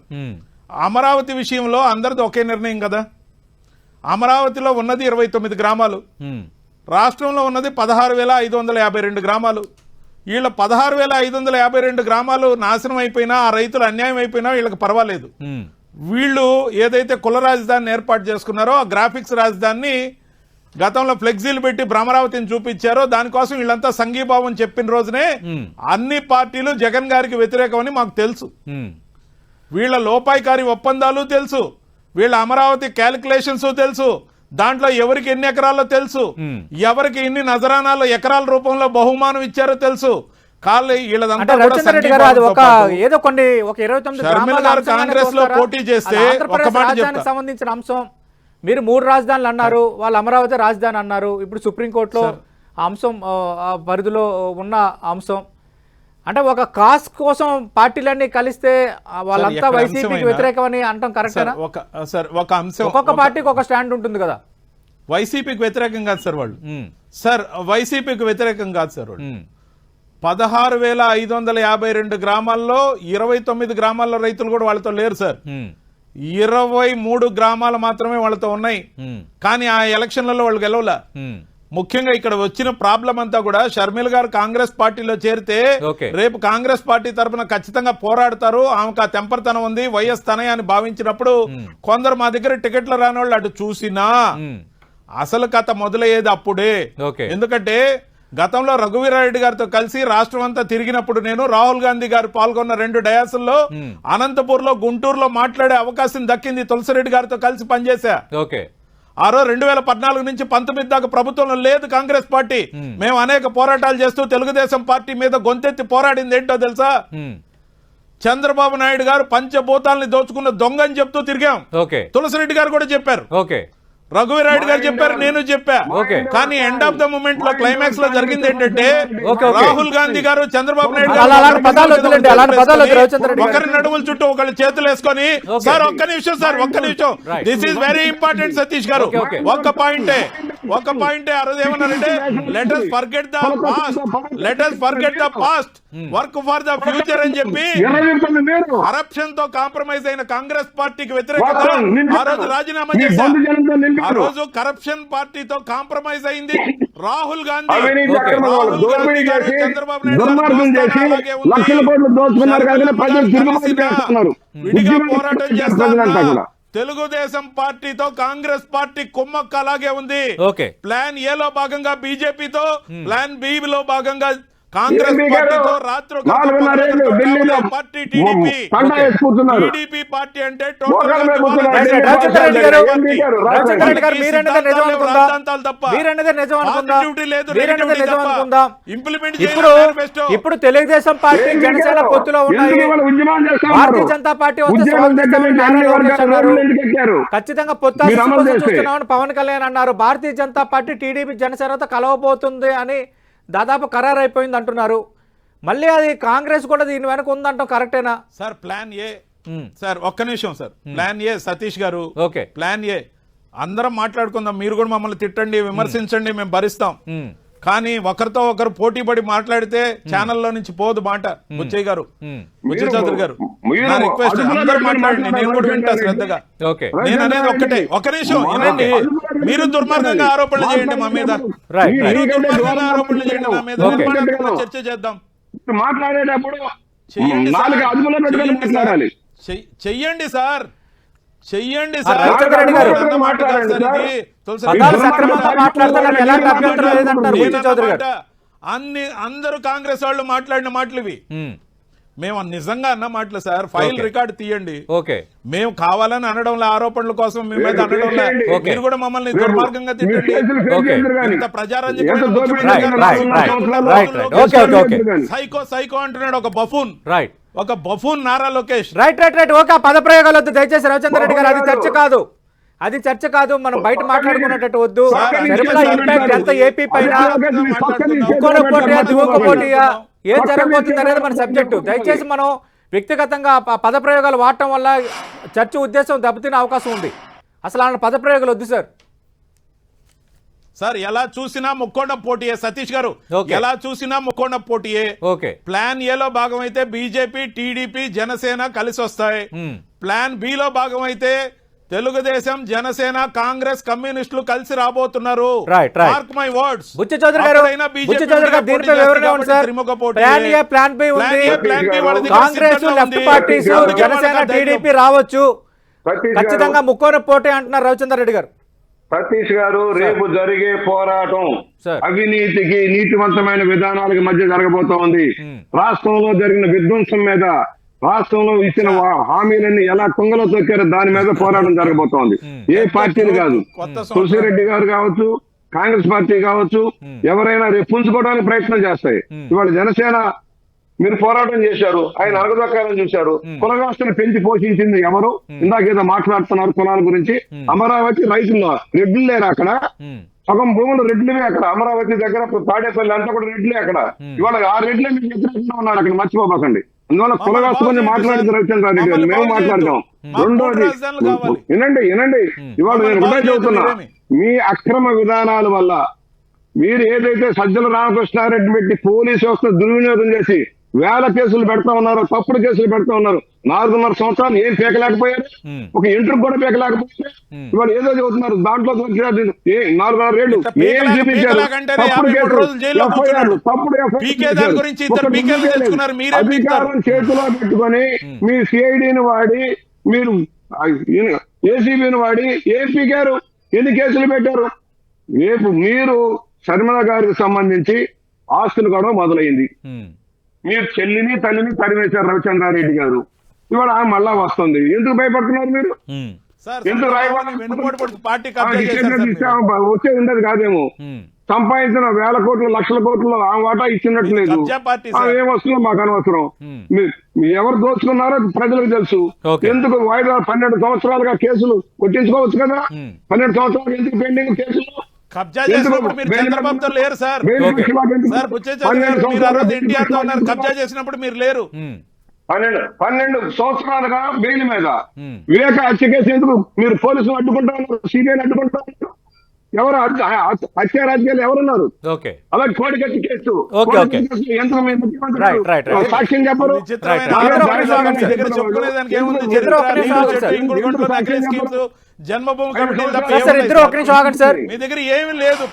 అమరావతి విషయంలో అందరిది ఒకే నిర్ణయం కదా. అమరావతిలో ఉన్నది 29 గ్రామాలు, రాష్ట్రంలో ఉన్నది 16,552 గ్రామాలు. వీళ్ళ 16,552 గ్రామాలు నాశనం అయిపోయినా, ఆ రైతులు అన్యాయం అయిపోయినా వీళ్ళకి పర్వాలేదు. వీళ్ళు ఏదైతే కుల రాజధానిని ఏర్పాటు చేసుకున్నారో ఆ గ్రాఫిక్స్ రాజధానిని గతంలో ఫ్లెక్సీలు పెట్టి భ్రమరావతిని చూపించారో దానికోసం వీళ్ళంతా సంఘీభావం చెప్పిన రోజునే అన్ని పార్టీలు జగన్ గారికి వ్యతిరేకమని మాకు తెలుసు. వీళ్ళ లోపాయికారి ఒప్పందాలు తెలుసు, వీళ్ళ అమరావతి క్యాలిక్యులేషన్స్ తెలుసు, దాంట్లో ఎవరికి ఎన్ని ఎకరాల్లో తెలుసు, ఎవరికి ఎన్ని నజరానాల్లో ఎకరాల రూపంలో బహుమానం ఇచ్చారో తెలుసు. కాంగ్రెస్ లో పోటీ చేస్తే సంబంధించిన అంశం మీరు 3 రాజధానులు అన్నారు, వాళ్ళు అమరావతి రాజధాని అన్నారు. ఇప్పుడు సుప్రీంకోర్టులో అంశం పరిధిలో ఉన్న అంశం అంటే ఒక కాస్ట్ కోసం పార్టీలన్నీ కలిస్తే వాళ్ళంతా వైసీపీకి వ్యతిరేకమని అంటాం కరెక్టేనా? ఒక అంశం ఒక్కొక్క పార్టీకి ఒక స్టాండ్ ఉంటుంది కదా. వైసీపీకి వ్యతిరేకం కాదు సార్ వాళ్ళు. సార్ వైసీపీకి వ్యతిరేకం కాదు సార్ వాళ్ళు. 16,552 గ్రామాల్లో 29 గ్రామాల్లో రైతులు కూడా వాళ్ళతో లేరు సార్. 23 గ్రామాలు మాత్రమే వాళ్ళతో ఉన్నాయి. కానీ ఆ ఎలక్షన్లలో వాళ్ళు గెలవలా. ముఖ్యంగా ఇక్కడ వచ్చిన ప్రాబ్లం అంతా కూడా షర్మిల గారు కాంగ్రెస్ పార్టీలో చేరితే Okay. రేపు కాంగ్రెస్ పార్టీ తరఫున ఖచ్చితంగా పోరాడతారు, ఆమెకు ఆ తెంపరతనం ఉంది, వైఎస్ తనయ అని భావించినప్పుడు కొందరు మా దగ్గర టికెట్లు రాని వాళ్ళు అటు చూసినా అసలు కథ మొదలయ్యేది అప్పుడే. Okay. ఎందుకంటే గతంలో రఘువీరారెడ్డి గారితో కలిసి రాష్ట్రం అంతా తిరిగినప్పుడు నేను రాహుల్ గాంధీ గారు పాల్గొన్న 2 డయాసుల్లో అనంతపూర్ లో, గుంటూరులో మాట్లాడే అవకాశం దక్కింది. తులసిరెడ్డి గారితో కలిసి పనిచేశా. ఓకే, ఆ రోజు 2014 నుంచి 19 దాకా ప్రభుత్వంలో లేదు కాంగ్రెస్ పార్టీ. మేము అనేక పోరాటాలు చేస్తూ తెలుగుదేశం పార్టీ మీద గొంతెత్తి పోరాడింది ఏంటో తెలుసా? చంద్రబాబు నాయుడు గారు పంచభూతాలని దోచుకున్న దొంగ అని చెప్తూ తిరిగాం. ఓకే, తులసిరెడ్డి గారు కూడా చెప్పారు, ఓకే, రఘువీరారెడ్డి గారు చెప్పారు, నేను చెప్పా. ఓకే. కానీ ఎండ్ ఆఫ్ ద మూమెంట్ లో క్లైమాక్స్ లో జరిగింది ఏంటంటే ఓకే, ఓకే. రాహుల్ గాంధీ గారు చంద్రబాబు నాయుడు గారు అలాంటి పదాలు వద్దులేండి, అలాంటి పదాలు వద్దు రవిచంద్ర రెడ్డి గారు. ఒకరి నడుముల చుట్టూ ఒకళ్ళు చేతులు వేసుకొని ఓకే. సార్ ఒక్క నిమిషం సార్, ఒక్క నిమిషం, Right. This is very important Satish గారు. Okay, okay. ఒక్క పాయింటే ఆ రోజు ఏమన్నారంటే let us forget the past, let us forget the past, work for the future అని చెప్పి కరప్షన్ తో కాంప్రమైజ్ అయిన కాంగ్రెస్ పార్టీకి వ్యతిరేకంగా ఆ రోజు రాజీనామా చేశారు. ఆ రోజు కరప్షన్ పార్టీతో కాంప్రమైజ్ అయింది రాహుల్ గాంధీ. రాహుల్ గాంధీ గారు చంద్రబాబు నాయుడు గారు విడిగా పోరాటం చేస్తారు. తెలుగుదేశం పార్టీతో కాంగ్రెస్ పార్టీ కుమ్మక్క అలాగే ఉంది. ఓకే. ప్లాన్ ఏ లో భాగంగా బీజేపీతో, ప్లాన్ బి లో భాగంగా కాంగ్రెస్ పార్టీతో రాత్రి పార్టీ టీడీపీ పార్టీ అంటే ఇప్పుడు తెలుగుదేశం పార్టీ జనసేన పొత్తులో ఉన్నాయి, భారతీయ జనతా పార్టీ ఖచ్చితంగా పొత్తు చూస్తున్నామని పవన్ కళ్యాణ్ అన్నారు. భారతీయ జనతా పార్టీ టీడీపీ జనసేనతో కలవబోతుంది అని దాదాపు ఖరారు అయిపోయింది అంటున్నారు. మళ్ళీ అది కాంగ్రెస్ కూడా దీని వెనక ఉందంటాం, కరెక్టేనా సార్? ప్లాన్ ఏ సార్, ఒక్క నిమిషం సార్. ప్లాన్ ఏ సతీష్ గారు, ఓకే, ప్లాన్ ఏ అందరం మాట్లాడుకుందాం. మీరు కూడా మమ్మల్ని తిట్టండి, విమర్శించండి, మేము భరిస్తాం. కానీ ఒకరితో ఒకరు పోటీ పడి మాట్లాడితే ఛానల్లో నుంచి పోదు మాట. బుచ్చయ్య గారు, బుచ్చయ్య చౌదరి గారు, నా రిక్వెస్ట్ అందరూ మాట్లాడండి, నేను కూడా వింటా శ్రద్ధగా. నేను అనేది ఒక్కటే, ఒక నిమిషం వినండి. మీరు దుర్మార్గంగా ఆరోపణలు చేయండి మా మీద, మీరు దుర్మార్గంగా ఆరోపణలు చేయండి నా మీద, చర్చ చేద్దాం. మాట్లాడేటప్పుడు చెయ్యండి సార్, చెయ్యండి సార్. అన్ని అందరూ కాంగ్రెస్ వాళ్ళు మాట్లాడిన మాటలు ఇవి. మేము నిజంగా అన్న మాటలు సార్. ఫైల్ రికార్డు తీయండి. ఓకే, మేము కావాలని అనడంలో, ఆరోపణల కోసం మీ మీద అనడంలో మీరు కూడా మమ్మల్ని దుర్మార్గంగా తిట్టండి. ఇంత సైకో అంటున్నాడు ఒక బఫూన్, ఒక buffoon Nara Lokesh. Right. Okay, పదప్రయోగాలు వద్దు దయచేసి రవిచంద్ర రెడ్డి గారు, అది చర్చ కాదు, మనం బయట మాట్లాడుకున్నట్టు వద్దు. షర్మిల ఇంపాక్ట్ ఎంత ఏపీ పైన, పోటీయా, ఏం జరగబోతుంది అనేది మన సబ్జెక్టు. దయచేసి మనం వ్యక్తిగతంగా పదప్రయోగాలు వాడటం వల్ల చర్చ ఉద్దేశం దెబ్బతినే అవకాశం ఉంది. అసలు అలాంటి పదప్రయోగాలు వద్దు సార్. సార్ ఎలా చూసినా ముక్కోణం పోటీయే సతీష్ గారు, ఎలా చూసినా ముక్కోణం పోటీయే. ఓకే, ప్లాన్ ఏ లో భాగం అయితే బీజేపీ, టీడీపీ, జనసేన కలిసి వస్తాయి. ప్లాన్ బి లో భాగం అయితే తెలుగుదేశం, జనసేన, కాంగ్రెస్, కమ్యూనిస్టులు కలిసి రాబోతున్నారు. Mark my words. Buchcha Chowdary గారు, దీనిపై వివరణ ఉంది sir. Plan A, plan B ఉంది. కాంగ్రెస్, లెఫ్ట్ పార్టీస్, జనసేన, టీడీపీ రావచ్చు. ఖచ్చితంగా ముక్కోన పోటీ అంటున్నారు రవిచంద్ర రెడ్డి గారు. సతీష్ గారు, రేపు జరిగే పోరాటం అవినీతికి, నీతివంతమైన విధానాలకు మధ్య జరగబోతోంది. రాష్ట్రంలో జరిగిన విధ్వంసం మీద, రాష్ట్రంలో ఇచ్చిన హామీలన్నీ ఎలా కుంగలో తొక్కారో దాని మీద పోరాటం జరగబోతోంది. ఏ పార్టీలు కాదు, తులసిరెడ్డి గారు కావచ్చు, కాంగ్రెస్ పార్టీ కావచ్చు, ఎవరైనా రేపు పుంజుకోవడానికి ప్రయత్నం చేస్తాయి. ఇవాళ జనసేన మీరు పోరాటం చేశారు, ఆయన అరగదొక్కాలని చూశారు. కులగాస్తులు పెంచి పోషించింది ఎవరు? ఇందాకేదో మాట్లాడుతున్నారు కులాల గురించి. అమరావతి రైతుల్లో రెడ్లు లేరు అక్కడ, సగం భూములు రెడ్లవే అక్కడ. అమరావతి దగ్గర తాడేపల్లి అంతా కూడా రెడ్లే అక్కడ. ఇవాళ ఆ రెడ్లే మీకు వ్యతిరేకంగా ఉన్నారు అక్కడ, మర్చిపోకండి. అందువల్ల కులగాస్తు గురించి మాట్లాడితే రవిచంద్ర రెడ్డి గారు మేము మాట్లాడతాం. రెండోది వినండి, ఇవాళ నేను ఒకటే చెబుతున్నా, మీ అక్రమ విధానాల వల్ల మీరు ఏదైతే సజ్జల రామకృష్ణారెడ్డి పెట్టి పోలీసు వ్యవస్థ దుర్వినియోగం చేసి వేల కేసులు పెడతా ఉన్నారు, తప్పుడు కేసులు పెడతా ఉన్నారు. 4.5 సంవత్సరాలు ఏం పీకలేకపోయారు, ఒక ఇంటర్ కూడా పీకలేకపోయారు. ఇవాళ ఏదో చెబుతున్నారు, దాంట్లో 4.5 ఏళ్ళు ఏం చూపించారు? తప్పుడు కేసులు, ఎఫ్ఐఆర్, తప్పుడు అధికారం చేతిలో పెట్టుకొని మీ సిఐడిని వాడి, మీరు ఏసీబీని వాడి ఏం పీకారు? ఎన్ని కేసులు పెట్టారు? రేపు మీరు శర్మిల గారికి సంబంధించి ఆస్తులు కూడా మొదలైంది. మీరు చెల్లిని తల్లిని తరిమేశారు రవిచంద్రారెడ్డి గారు. ఇవాళ మళ్ళా వస్తుంది. ఎందుకు భయపడుతున్నారు మీరు? ఎందుకు వచ్చేది ఉండదు కాదేమో. సంపాదించిన వేల కోట్లు లక్షల కోట్లు ఆ వాటా ఇచ్చినట్లేదు. ఏమొస్తుందో మాకు అనవసరం. ఎవరు దోచుకున్నారో ప్రజలకు తెలుసు. ఎందుకు వాయిదా 12 సంవత్సరాలుగా కేసులు కొట్టించుకోవచ్చు కదా? 12 సంవత్సరాలు ఎందుకు పెండింగ్ కేసులు? కబ్జా చేసినప్పుడు మీరు చంద్రబాబుతో లేరు సార్. సార్ బుచ్చయ్య గారు మీరు ఆ రోజు ఎన్టీఆర్ తో ఉన్నారు, కబ్జా చేసినప్పుడు మీరు లేరు. 12 సంవత్సరాలుగా బెయిల్ మీద వివేక హత్య కేసు ఎందుకు మీరు పోలీసులు అడ్డుకుంటా ఉన్నారు, సిబిఐని అడ్డుకుంటా ఉన్నారు? ఎవరు హత్య రాజకీయాలు ఎవరున్నారు? అలాగే కోడికత్తి కేసు ఎందుకు మీ ముఖ్యమంత్రి సాక్ష్యం చెప్పరు? జన్మభూమి మీ దగ్గర ఏమీ లేదు.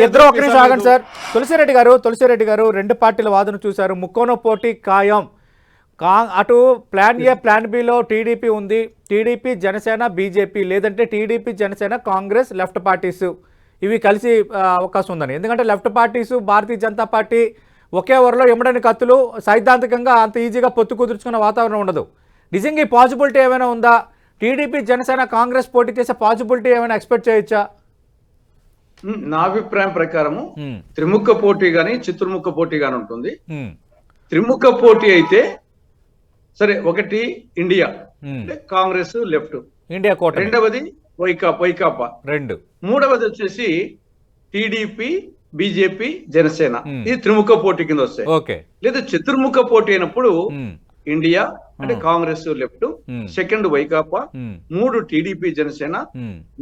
ఇద్దరు ఒక నిమిషం ఆగండి సార్. తులసిరెడ్డి గారు 2 పార్టీల వాదన చూశారు. ముక్కోన పోటీ ఖాయం. అటు plan A plan below TDP ఉంది, టీడీపీ జనసేన బీజేపీ, లేదంటే TDP Janasena Congress left parties ఇవి కలిసి అవకాశం ఉందని. ఎందుకంటే left parties Bharatiya Janata party ఒకే వరలో ఎమ్మడని కత్తులు, సైద్ధాంతికంగా అంత ఈజీగా పొత్తు కుదుర్చుకున్న వాతావరణం ఉండదు. నిజంగా ఈ పాసిబిలిటీ ఏమైనా ఉందా? టీడీపీ జనసేన కాంగ్రెస్ పోటీ చేసే పాసిబిలిటీ ఏమైనా ఎక్స్పెక్ట్ చేయొచ్చా? నా అభిప్రాయం ప్రకారము త్రిముఖ పోటీ గాని చతుర్ముఖ పోటీ గాని ఉంటుంది. త్రిముఖ పోటీ అయితే సరే, ఒకటి India Congress left, India quota, రెండవది వైకాపా, మూడవది వచ్చేసి టీడీపీ బీజేపీ జనసేన. ఇది త్రిముఖ పోటీ కింద వస్తాయి. లేదా చతుర్ముఖ పోటీ అయినప్పుడు ఇండియా అంటే Congress left, second Vaikapa, 3 TDP Janasena,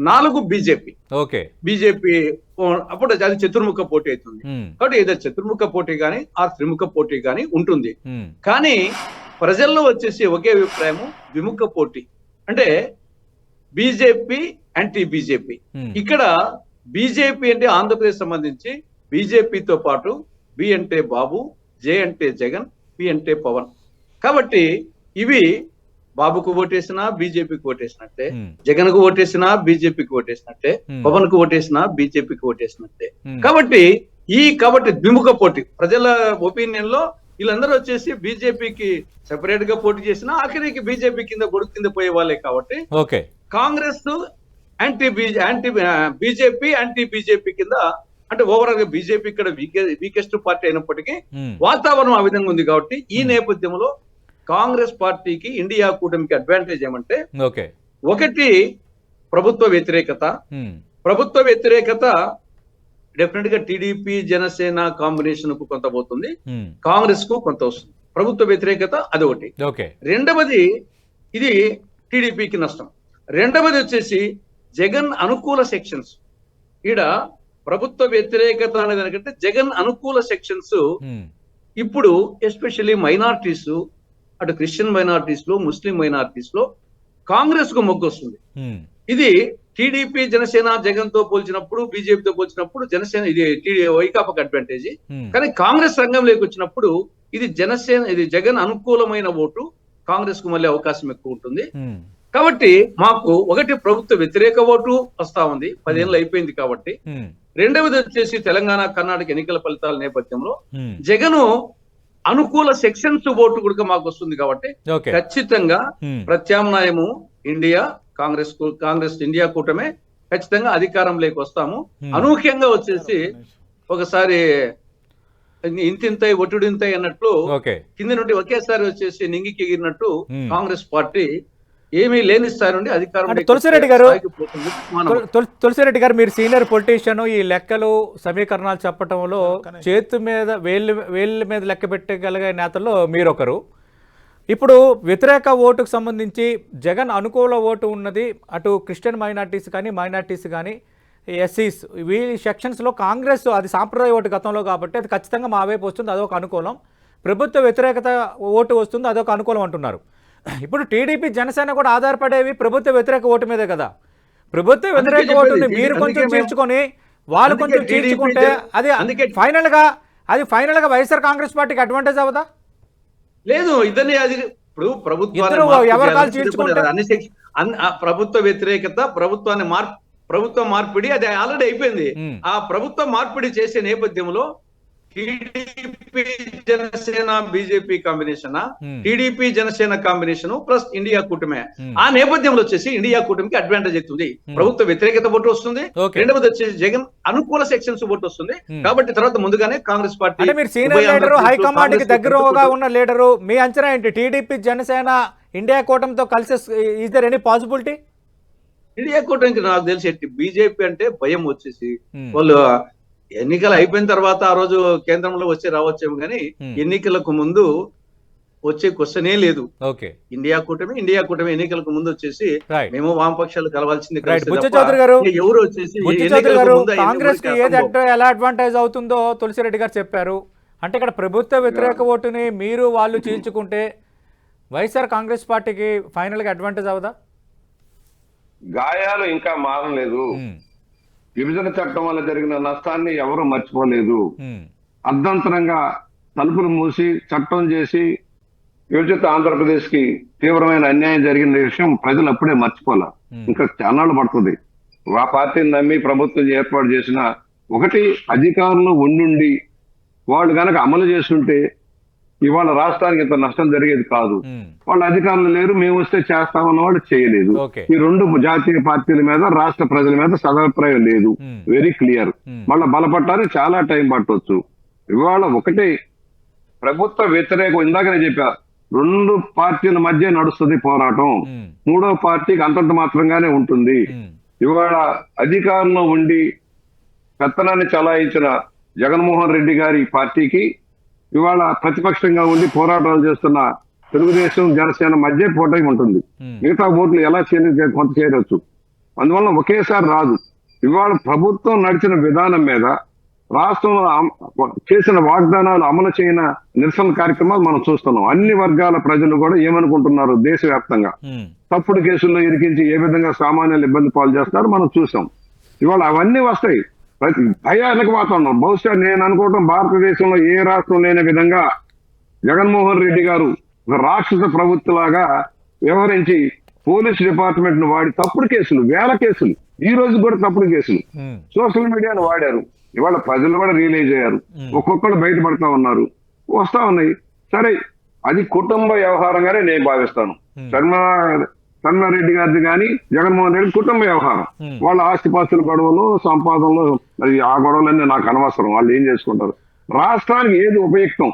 4 BJP. BJP అప్పుడు అది చతుర్ముఖ పోటీ అవుతుంది. కాబట్టి ఏదో చతుర్ముఖ పోటీ గాని ఆ త్రిముఖ పోటీ గాని ఉంటుంది. కానీ ప్రజల్లో వచ్చేసి ఒకే అభిప్రాయము ద్విముఖ పోటీ, అంటే బీజేపీ యాంటీ బీజేపీ. ఇక్కడ బీజేపీ అంటే ఆంధ్రప్రదేశ్ సంబంధించి బీజేపీతో పాటు బి అంటే బాబు, జే అంటే జగన్, పి అంటే పవన్. కాబట్టి ఇవి బాబుకు ఓటేసినా బీజేపీకి ఓటేసినట్టే, జగన్ కు ఓటేసినా బీజేపీకి ఓటేసినట్టే, పవన్ కు ఓటేసినా బీజేపీకి ఓటేసినట్టే. కాబట్టి ద్విముఖ పోటీ ప్రజల ఒపీనియన్ లో వీళ్ళందరూ వచ్చేసి బీజేపీకి సెపరేట్ గా పోటీ చేసినా ఆఖరికి బీజేపీ కింద గొడుగు కింద పోయే వాళ్ళే. కాబట్టి కాంగ్రెస్ బీజేపీ యాంటీ బీజేపీ కింద, అంటే ఓవరాల్ గా బీజేపీ ఇక్కడ వీకెస్ట్ పార్టీ అయినప్పటికీ వాతావరణం ఆ విధంగా ఉంది. కాబట్టి ఈ నేపథ్యంలో కాంగ్రెస్ పార్టీకి ఇండియా కూటమికి అడ్వాంటేజ్ ఏమంటే, ఒకటి ప్రభుత్వ వ్యతిరేకత డెఫినెట్ గా టీడీపీ జనసేన కాంబినేషన్ కు కొంత పోతుంది, కాంగ్రెస్ కు కొంత వస్తుంది. ప్రభుత్వ వ్యతిరేకత అదొకటి. రెండవది ఇది టీడీపీకి నష్టం. రెండవది వచ్చేసి జగన్ అనుకూల సెక్షన్స్. ఈడ ప్రభుత్వ వ్యతిరేకత అనేది దానికంటే జగన్ అనుకూల సెక్షన్స్ ఇప్పుడు ఎస్పెషల్లీ మైనారిటీస్, అటు క్రిస్టియన్ మైనారిటీస్ లో ముస్లిం మైనారిటీస్ లో కాంగ్రెస్ కు మొగ్గు వస్తుంది. ఇది టీడీపీ జనసేన జగన్ తో పోల్చినప్పుడు, బీజేపీతో పోల్చినప్పుడు జనసేన ఇది వైకాపాకు అడ్వాంటేజ్. కానీ కాంగ్రెస్ రంగంలోకి వచ్చినప్పుడు ఇది జగన్ అనుకూలమైన ఓటు కాంగ్రెస్ కు మళ్ళీ అవకాశం ఎక్కువ ఉంటుంది. కాబట్టి మాకు ఒకటి ప్రభుత్వ వ్యతిరేక ఓటు వస్తా ఉంది, 10 ఏళ్ళు అయిపోయింది కాబట్టి. రెండవది వచ్చేసి తెలంగాణ కర్ణాటక ఎన్నికల ఫలితాల నేపథ్యంలో జగన్ అనుకూల సెక్షన్స్ ఓటు కూడా మాకు వస్తుంది. కాబట్టి ఖచ్చితంగా ప్రత్యామ్నాయము ఇండియా కాంగ్రెస్ ఇండియా కూటమే ఖచ్చితంగా అధికారంలోకి వస్తాము. అనూహ్యంగా వచ్చేసి ఒకసారి ఇంతింతై ఒట్టుడింతై అన్నట్లు కింద నుండి ఒకేసారి వచ్చేసి నింగికి ఎగిరినట్టు కాంగ్రెస్ పార్టీ ఏమీ లేని స్థాయి నుండి అధికారం. తులసిరెడ్డి గారు మీరు సీనియర్ పొలిటీషియన్, ఈ లెక్కలు సమీకరణాలు చెప్పడంలో చేతు మీద వేళ్ళ మీద లెక్క పెట్టగలిగే నేతల్లో మీరొకరు. ఇప్పుడు వ్యతిరేక ఓటుకు సంబంధించి జగన్ అనుకూల ఓటు ఉన్నది, అటు క్రిస్టియన్ మైనార్టీస్ కానీ ఎస్సీస్ ఈ సెక్షన్స్లో కాంగ్రెస్ అది సాంప్రదాయ ఓటు గతంలో కాబట్టి అది ఖచ్చితంగా మా వైపు వస్తుంది, అదొక అనుకూలం. ప్రభుత్వ వ్యతిరేకత ఓటు వస్తుంది, అదొక అనుకూలం అంటున్నారు. ఇప్పుడు టీడీపీ జనసేన కూడా ఆధారపడేవి ప్రభుత్వ వ్యతిరేక ఓటు మీదే కదా. ప్రభుత్వ వ్యతిరేక ఓటుని మీరు కొంచెం చీల్చుకొని వాళ్ళు కొంచెం చీల్చుకుంటే అది ఫైనల్ గా వైఎస్ఆర్ కాంగ్రెస్ పార్టీకి అడ్వాంటేజ్ అవదా? లేదు, ఇద్దరిని అది ఇప్పుడు ప్రభుత్వ వ్యతిరేకత, ప్రభుత్వ మార్పిడి అది ఆల్రెడీ అయిపోయింది. ఆ ప్రభుత్వ మార్పిడి చేసే నేపథ్యంలో TDP Janasena BJP combination, TDP Janasena combination plus India కూటమి, ఆ నేపథ్యంలో వచ్చేసి ఇండియా కూటమికి అడ్వాంటేజ్ అవుతుంది. ప్రభుత్వ వ్యతిరేకత ఓటు వస్తుంది, రెండవది వచ్చేసి జగన్ అనుకూల సెక్షన్స్ ఓటు వస్తుంది. కాబట్టి తర్వాత ముందుగానే కాంగ్రెస్ పార్టీ అంటే మీరు సీనియర్ లీడరు, హైకమాండ్ కి దగ్గరగా ఉన్న లీడరు, మీ అంచనా ఏంటి? టీడీపీ జనసేన ఇండియా కూటమితో కలిసి is there any possibility? India కూటమికి నాకు తెలిసి బీజేపీ అంటే భయం వచ్చేసి వాళ్ళు ఎన్నికలు అయిపోయిన తర్వాత ఆ రోజు కేంద్రంలో వచ్చి రావచ్చేమో కానీ ఎన్నికలకు ముందు వచ్చే క్వశ్చనే లేదు. ఇండియా కూటమి ఎన్నికలకు ముందు వచ్చేసి మేము వామపక్షాలు కలవాల్సింది. ఎవరు వచ్చేసి కాంగ్రెస్ కి ఎలా అడ్వాంటేజ్ అవుతుందో తులసిరెడ్డి గారు చెప్పారు. అంటే ఇక్కడ ప్రభుత్వ వ్యతిరేక ఓటుని మీరు వాళ్ళు చీల్చుకుంటే వైఎస్ఆర్ కాంగ్రెస్ పార్టీకి ఫైనల్ గా అడ్వాంటేజ్ అవదా? గాయాలు ఇంకా మారలేదు. విభజన చట్టం వల్ల జరిగిన నష్టాన్ని ఎవరు మర్చిపోలేదు. అర్ధంతరంగా తలుపులు మూసి చట్టం చేసి విభజిత ఆంధ్రప్రదేశ్ కి తీవ్రమైన అన్యాయం జరిగిన విషయం ప్రజలు అప్పుడే మర్చిపోలే. ఇంకా చాలాళ్ళు పడుతుంది. ఆ పార్టీని నమ్మి ప్రభుత్వం ఏర్పాటు చేసిన ఒకటి అధికారులు ఉండి వాళ్ళు గనక అమలు చేస్తుంటే ఇవాళ రాష్ట్రానికి ఇంత నష్టం జరిగేది కాదు. వాళ్ళ అధికారులు లేరు, మేము వస్తే చేస్తామన్న వాళ్ళు చేయలేదు. ఈ రెండు జాతీయ పార్టీల మీద రాష్ట్ర ప్రజల మీద సదాభిప్రాయం లేదు. Very clear. మళ్ళీ బలపడటానికి చాలా టైం పట్టవచ్చు. ఇవాళ ఒకటే ప్రభుత్వ వ్యతిరేకం, ఇందాకనే చెప్పా, రెండు పార్టీల మధ్య నడుస్తుంది పోరాటం. మూడో పార్టీకి అంతంత మాత్రంగానే ఉంటుంది. ఇవాళ అధికారంలో ఉండి పెత్తనాన్ని చలాయించిన జగన్మోహన్ రెడ్డి గారి పార్టీకి ఇవాళ ప్రతిపక్షంగా ఉండి పోరాటాలు చేస్తున్న తెలుగుదేశం జనసేన మధ్య పోటీ ఉంటుంది. మిగతా ఓట్లు ఎలా కొంత చేరవచ్చు. అందువల్ల ఒకేసారి రాదు. ఇవాళ ప్రభుత్వం నడిచిన విధానం మీద రాష్ట్రంలో చేసిన వాగ్దానాలు అమలు చేయన నిరసన కార్యక్రమాలు మనం చూస్తున్నాం. అన్ని వర్గాల ప్రజలు కూడా ఏమనుకుంటున్నారు, దేశవ్యాప్తంగా తప్పుడు కేసుల్లో ఇరికించి ఏ విధంగా సామాన్యులు ఇబ్బంది పాలు చేస్తారో మనం చూసాం. ఇవాళ అవన్నీ వస్తాయి. భయానికి వాతావరణం. బహుశా నేను అనుకోవటం భారతదేశంలో ఏ రాష్ట్రం లేని విధంగా జగన్మోహన్ రెడ్డి గారు ఒక రాక్షస ప్రభుత్వలాగా వ్యవహరించి పోలీస్ డిపార్ట్మెంట్ ను వాడి తప్పుడు కేసులు, వేల కేసులు, ఈ రోజు కూడా తప్పుడు కేసులు సోషల్ మీడియాను వాడారు. ఇవాళ ప్రజలు కూడా రియలైజ్ అయ్యారు. ఒక్కొక్కరు బయటపడతా ఉన్నారు, వస్తా ఉన్నాయి. సరే, అది కుటుంబ వ్యవహారంగానే నేను భావిస్తాను. రెడ్డి గారిది కానీ జగన్మోహన్ రెడ్డి కుటుంబ వ్యవహారం. వాళ్ళ ఆస్తిపాస్తుల గొడవలు, సంపాదనలు, అది ఆ గొడవలన్నీ నాకు అనవసరం. వాళ్ళు ఏం చేసుకుంటారు. రాష్ట్రానికి ఏది ఉపయుక్తం,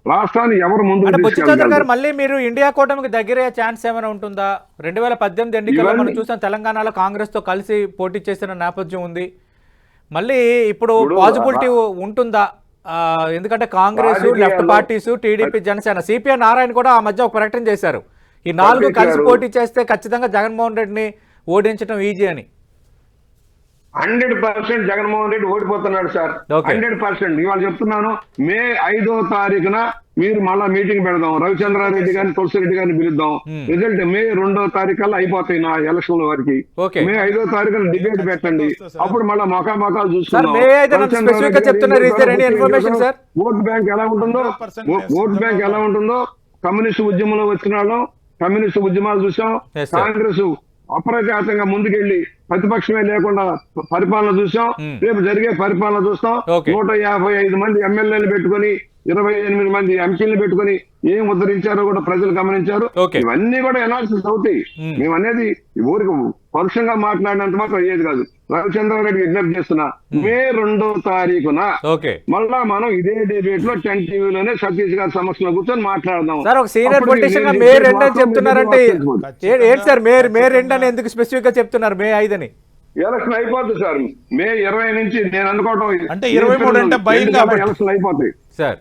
రాష్ట్రాన్ని ఎవరు ముందు మళ్ళీ మీరు ఇండియా కూటమికి దగ్గర ఛాన్స్ ఏమైనా ఉంటుందా? 2018 ఎన్నికల్లో మనం చూసాం, తెలంగాణలో కాంగ్రెస్ తో కలిసి పోటీ చేసిన నేపథ్యం ఉంది. మళ్ళీ ఇప్పుడు పాజిబిలిటీ ఉంటుందా? ఎందుకంటే Congress, left parties, TDP, Janasena, CPI Narayana కూడా ఆ మధ్య ఒక ప్రకటన చేశారు, ఈ 4 కలిసి పోటీ చేస్తే ఖచ్చితంగా జగన్మోహన్ రెడ్డిని ఓడించడం ఈజీ అని. 100% జగన్మోహన్ రెడ్డి ఓడిపోతున్నాడు సార్. 100%. ఇవాళ చెప్తున్నాను, మే 5వ తారీఖున మీరు మళ్ళా మీటింగ్ పెడదాం. రవిచంద్రారెడ్డి గారిని, తులసిరెడ్డి గారిని పిలుద్దాం. రిజల్ట్ మే 2వ తారీఖుల్లో అయిపోతాయి నా ఎలక్షన్ వరకు. మే 5వ తారీఖున డిబేట్ పెట్టండి. అప్పుడు మళ్ళా మొఖాలు చూసుకుందాం. ఓట్ బ్యాంక్ ఎలా ఉంటుందో కమ్యూనిస్ట్ ఉద్యమంలో వచ్చిన వాళ్ళం కమ్యూనిస్ట్ ఉద్యమాలు చూసాం. కాంగ్రెస్ అప్రజాతంగా ముందుకెళ్లి ప్రతిపక్షమే లేకుండా పరిపాలన చూసాం. రేపు జరిగే పరిపాలన చూస్తాం. 155 మంది ఎమ్మెల్యేలు పెట్టుకుని 28 మంది ఎంపీలు పెట్టుకుని ఏం ఉద్ధరించారో కూడా ప్రజలు గమనించారు. ఇవన్నీ కూడా ఎనాలిసిస్ అవుతాయి. మేము అనేది ఊరికి పరుషంగా మాట్లాడినంత మాత్రం అయ్యేది కాదు. రవిచంద్రారెడ్డి విజ్ఞప్తి చేస్తున్నా, మే 2వ తారీఖున మళ్ళా మనం ఇదే డిబేట్ లో 10 టీవీలోనే సతీష్ గారి సమక్షంలో కూర్చొని మాట్లాడదాం. సీనియర్ పొలిటీషియన్ గా మే 2 అని చెప్తున్నారంటే ఏంటి సార్? మే 2 అని ఎందుకు స్పెసిఫిక్ గా చెప్తున్నారు? మే 5 అని ఎలక్షన్ అయిపోతుంది సార్. మే 20 నుంచి నేను అనుకోవటం అంటే 23 అంటే ఎలక్షన్ అయిపోతాయి సార్.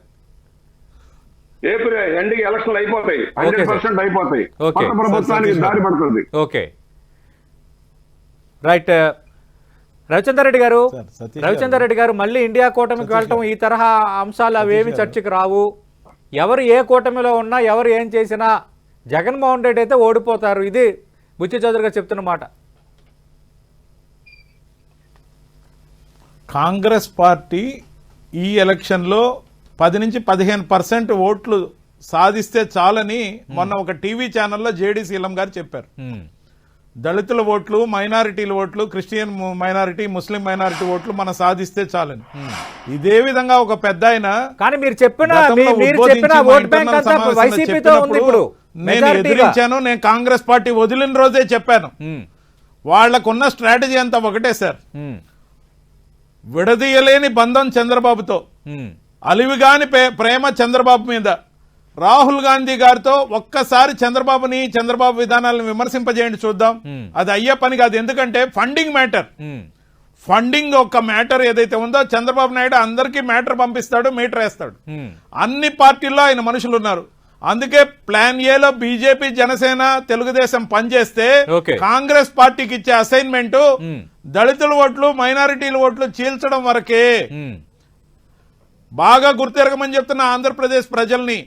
ఏప్రిల్ ఎండ్కి ఎలక్షన్లు అయిపోతాయి. 100% అయిపోతాయి. కొత్త ప్రభుత్వానికి దారి పడుతుంది. Okay, right. రవిచంద్రారెడ్డి గారు మళ్ళీ ఇండియా కూటమికి వెళ్ళటం, ఈ తరహా అంశాలు అవేమి చర్చకు రావు, ఎవరు ఏ కూటమిలో ఉన్నా ఎవరు ఏం చేసినా జగన్మోహన్ రెడ్డి అయితే ఓడిపోతారు. ఇది బుచ్చి చౌదరి గారు చెప్తున్న మాట. కాంగ్రెస్ పార్టీ ఈ ఎలక్షన్లో 10 నుంచి 15% ఓట్లు సాధిస్తే చాలని మొన్న ఒక టీవీ ఛానల్లో జేడీ శీలం గారు చెప్పారు. దళితుల ఓట్లు, మైనారిటీల ఓట్లు, క్రిస్టియన్ మైనారిటీ, ముస్లిం మైనారిటీ ఓట్లు మనం సాధిస్తే చాలని. ఇదే విధంగా ఒక పెద్ద ఆయన కానీ మీరు చెప్పిన ఓట్ బ్యాంక్ అంతా వైసీపీతో ఉంది. ఇప్పుడు నేను ఎదిరించాను, నేను కాంగ్రెస్ పార్టీ వదిలిన రోజే చెప్పాను. వాళ్లకున్న స్ట్రాటజీ అంతా ఒకటే సార్, విడదీయలేని బంధం చంద్రబాబుతో, అలివిగాని ప్రేమ చంద్రబాబు మీద. రాహుల్ గాంధీ గారితో ఒక్కసారి చంద్రబాబు విధానాలను విమర్శింపజేయండి చూద్దాం. అది అయ్యే పని కాదు. ఎందుకంటే ఫండింగ్ మ్యాటర్, ఫండింగ్ ఒక మ్యాటర్ ఏదైతే ఉందో చంద్రబాబు నాయుడు అందరికీ మ్యాటర్ పంపిస్తాడు, మీటర్ వేస్తాడు. అన్ని పార్టీల్లో ఆయన మనుషులు ఉన్నారు. అందుకే ప్లాన్ ఏలో బీజేపీ, జనసేన, తెలుగుదేశం పనిచేస్తే కాంగ్రెస్ పార్టీకి ఇచ్చే అసైన్మెంట్ దళితుల ఓట్లు, మైనారిటీల ఓట్లు చీల్చడం వరకే. బాగా గుర్తెరగమని చెప్తున్న ఆంధ్రప్రదేశ్ ప్రజల్ని.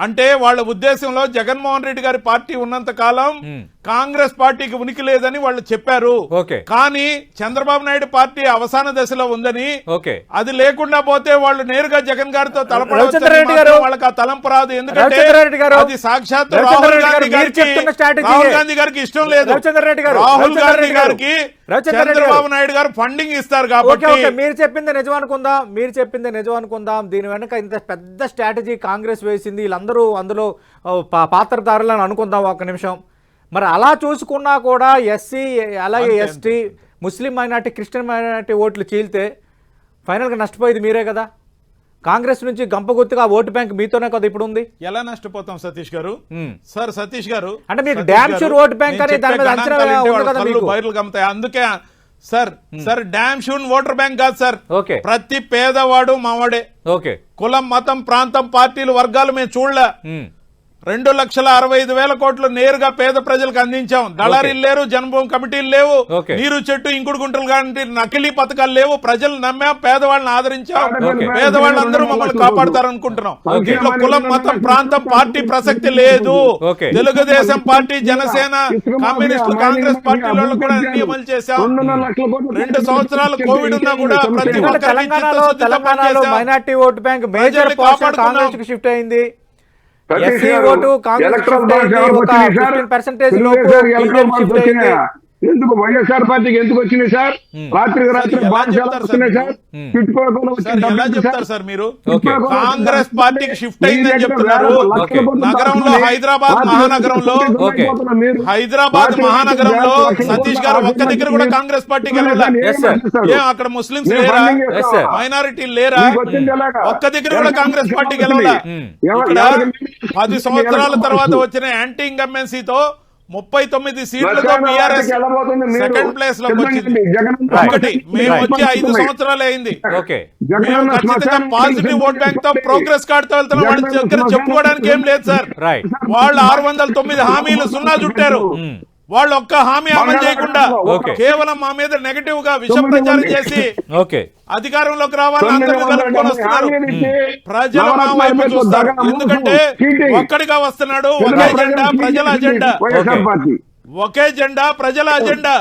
అంటే వాళ్ళ ఉద్దేశంలో జగన్మోహన్ రెడ్డి గారి పార్టీ ఉన్నంత కాలం కాంగ్రెస్ పార్టీకి ఉనికి లేదని వాళ్ళు చెప్పారు. కానీ చంద్రబాబు నాయుడు పార్టీ అవసాన దశలో ఉందని, అది లేకుండా పోతే వాళ్ళు నేరుగా జగన్ గారితో తలపడవచ్చు. వాళ్ళకి ఆ తలంపు రాదు. ఎందుకంటే అది సాక్షాత్ రాహుల్ గాంధీ గారికి ఇష్టం లేదు. రాహుల్ గాంధీ గారికి చంద్రబాబు నాయుడు గారు ఫండింగ్ ఇస్తారు కాబట్టి. మీరు చెప్పింది నిజం అనుకుందాం. దీని వెనక ఇంత పెద్ద స్ట్రాటజీ కాంగ్రెస్ వేసింది, వీళ్ళందరూ అందులో పాత్రధారులని అనుకుందాం ఒక నిమిషం. మరి అలా చూసుకున్నా కూడా ఎస్సీ, అలాగే ఎస్టీ, ముస్లిం మైనార్టీ, క్రిస్టియన్ మైనార్టీ ఓట్లు చీల్తే ఫైనల్గా నష్టపోయేది మీరే కదా. కాంగ్రెస్ నుంచి గంపగుర్తుగా ఓటు బ్యాంక్ మీతోనే కదా ఇప్పుడు ఉంది. ఎలా నష్టపోతాం సతీష్ గారు? సార్ సతీష్ గారు, అంటే మీకు డ్యామ్ షూర్ ఓటు బ్యాంక్ అనే దాని మీద అంచనా ఉంది కదా మీకు. బయర్లు గమ్ముతాయి. అందుకే sir damn sure voter bank కాదు సార్. ప్రతి పేదవాడు మావాడే. కులం, మతం, ప్రాంతం, పార్టీలు, వర్గాలు మేము చూడలే. 2,65,000 కోట్లు నేరుగా పేద ప్రజలకు అందించాం. దళారీలు లేరు, జన్మభూమి కమిటీలు లేవు, నీరు చెట్టు, ఇంకుడు గుంటలు లాంటి నకిలీ పథకాలు లేవు. ప్రజలు నమ్మాం, పేదవాళ్ళని ఆదరించాం. పేదవాళ్ళందరూ మమ్మల్ని కాపాడతారనుకుంటున్నాం. దీంట్లో కులం, మతం, ప్రాంతం, పార్టీ ప్రసక్తి లేదు. తెలుగుదేశం పార్టీ, జనసేన, కమ్యూనిస్టు, కాంగ్రెస్ పార్టీలలో కూడా అన్ని అమలు చేశాం. 2 సంవత్సరాలు కోవిడ్ ఉన్నా కూడా ప్రతి తెలంగాణలో minority vote bank major portion Congress కి షిఫ్ట్ అయింది. ఎస్సీ ఓటు కాంగ్రెస్ ఎందుకు వైఎస్ఆర్ పార్టీకి ఎందుకు వచ్చినాయి సార్? రాత్రికి రాత్రి సార్ మీరు కాంగ్రెస్ పార్టీకి షిఫ్ట్ అయిందని చెప్తున్నారు. నగరంలో హైదరాబాద్ మహానగరంలో సతీష్ గారు ఒక్క దగ్గర కూడా కాంగ్రెస్ పార్టీకి వెళ్ళాలి. అక్కడ ముస్లింస్ లేరా, మైనారిటీలు లేరా? ఒక్క దగ్గర కూడా కాంగ్రెస్ పార్టీకి వెళ్ళాలా? ఇక్కడ 10 సంవత్సరాల తర్వాత వచ్చిన యాంటీ ఇన్కంబెన్సీతో 39 సీట్లతో బీఆర్ఎస్ సెకండ్ ప్లేస్ లోకి వచ్చింది. ఒకటి మేము వచ్చి 5 సంవత్సరాలు అయింది. మేము ఖచ్చితంగా పాజిటివ్ ఓట్ బ్యాంక్ తో, ప్రోగ్రెస్ కార్డ్ తో వెళ్తున్నాం. వాళ్ళ దగ్గర చెప్పుకోవడానికి ఏం లేదు సార్. వాళ్ళు 609 హామీలు సున్నా చుట్టారు. వాళ్ళు ఒక్క హామీ అమలు చేయకుండా కేవలం మా మీద నెగటివ్ గా విష ప్రచారం చేసి అధికారంలోకి రావాలని అందరినీ కలుపుకొని వస్తున్నారు. ప్రజలు మా వైపు చూస్తారు. ఎందుకంటే ఒక్కడిగా వస్తున్నాడు. ఒకే జెండా, ప్రజల అజెండా. ఒకే జెండా, ప్రజల అజెండా.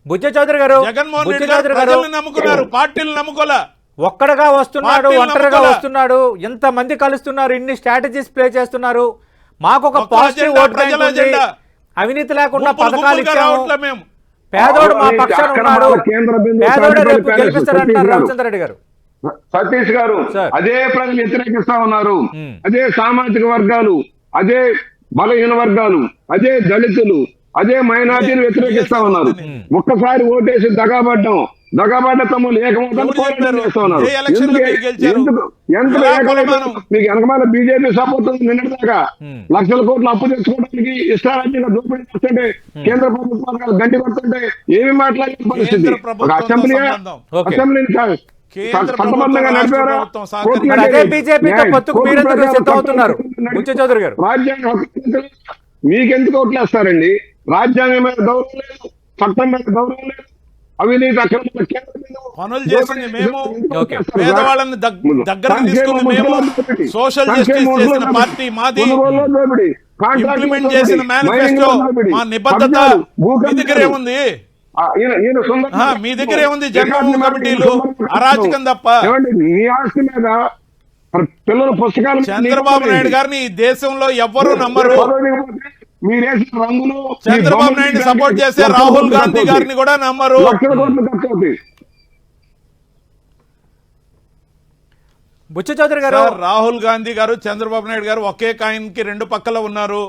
బుచ్చ చౌదరి గారు, జగన్మోహన్ రెడ్డి గారు ప్రజల్ని నమ్ముకున్నారు, పార్టీలు నమ్ముకోలే. ఒక్కడగా వస్తున్నాడు, ఒంటరిగా వస్తున్నాడు. ఎంత మంది కలుస్తున్నారు, ఇన్ని స్ట్రాటజీస్ ప్లే చేస్తున్నారు. మాకు ఒక పాజిటివ్ ఓట్ బ్యాంక్ ఉంది, అవినీతి లేకుండా పథకాలు ఇచ్చాము, పేదోడు మా పక్షాన ఉన్నాడు, పేదోడు రేపు గెలిపిస్తారంటారు రామచంద్ర రెడ్డి గారు. సతీష్ గారు, అదే ప్రజలు వ్యతిరేకిస్తా ఉన్నారు. అదే సామాజిక వర్గాలు, అదే బలహీన వర్గాలు, అదే దళితులు, అదే మైనార్టీలు వ్యతిరేకిస్తా ఉన్నారు. ఒక్కసారి ఓటేసి దగాబడ్డ తమ్ముళ్ళు ఏకమవుతారు. మీకు వెనకమాల బీజేపీ సపోర్ట్ ఉంది. నిన్నటిదాకా లక్షల కోట్లు అప్పు తెచ్చుకోవడానికి ఇష్టారాజ్యంగా దోపిడీ చేస్తుంటే, కేంద్ర ప్రభుత్వాలు గంటి కొడుతుంటే ఏమి మాట్లాడే పరిస్థితి. ఒక అసెంబ్లీని రాజ్యాంగ మీకెందుకు ఓట్లేస్తారండి? రాజ్యాంగం మీద గౌరవం లేదు, చట్టం మీద గౌరవం లేదు. అవినీతి అక్రమాల కేంద్ర బిందువు. పనులు చేసింది మేము, ఓకే. పేదవాళ్ళని దగ్గరకు తీసుకుంది మేము, సోషల్ జస్టిస్ చేసిన పార్టీ మాది, ఇంప్లిమెంట్ చేసిన మేనిఫెస్టో మా నిబద్ధత. మీ దగ్గర ఏముంది? మీ దగ్గర ఏముంది? జన్మభూమి కమిటీలు అరాచకం తప్ప. నీ ఆస్తి మీద పిల్లల పుస్తకాలు చంద్రబాబు నాయుడు గారిని ఈ దేశంలో ఎవ్వరూ నమ్మరు. మీరేసిన రంగులు చంద్రబాబు నాయుడు సపోర్ట్ చేసే రాహుల్ గాంధీ గారిని కూడా నమ్మరు. లక్షల కోట్లు ఖర్చు అవుతాయి. బుచ్చ చౌదరి గారు, సార్, రాహుల్ గాంధీ గారు చంద్రబాబు నాయుడు గారు ఒకే కాయిన్ కి రెండు పక్కల ఉన్నారు.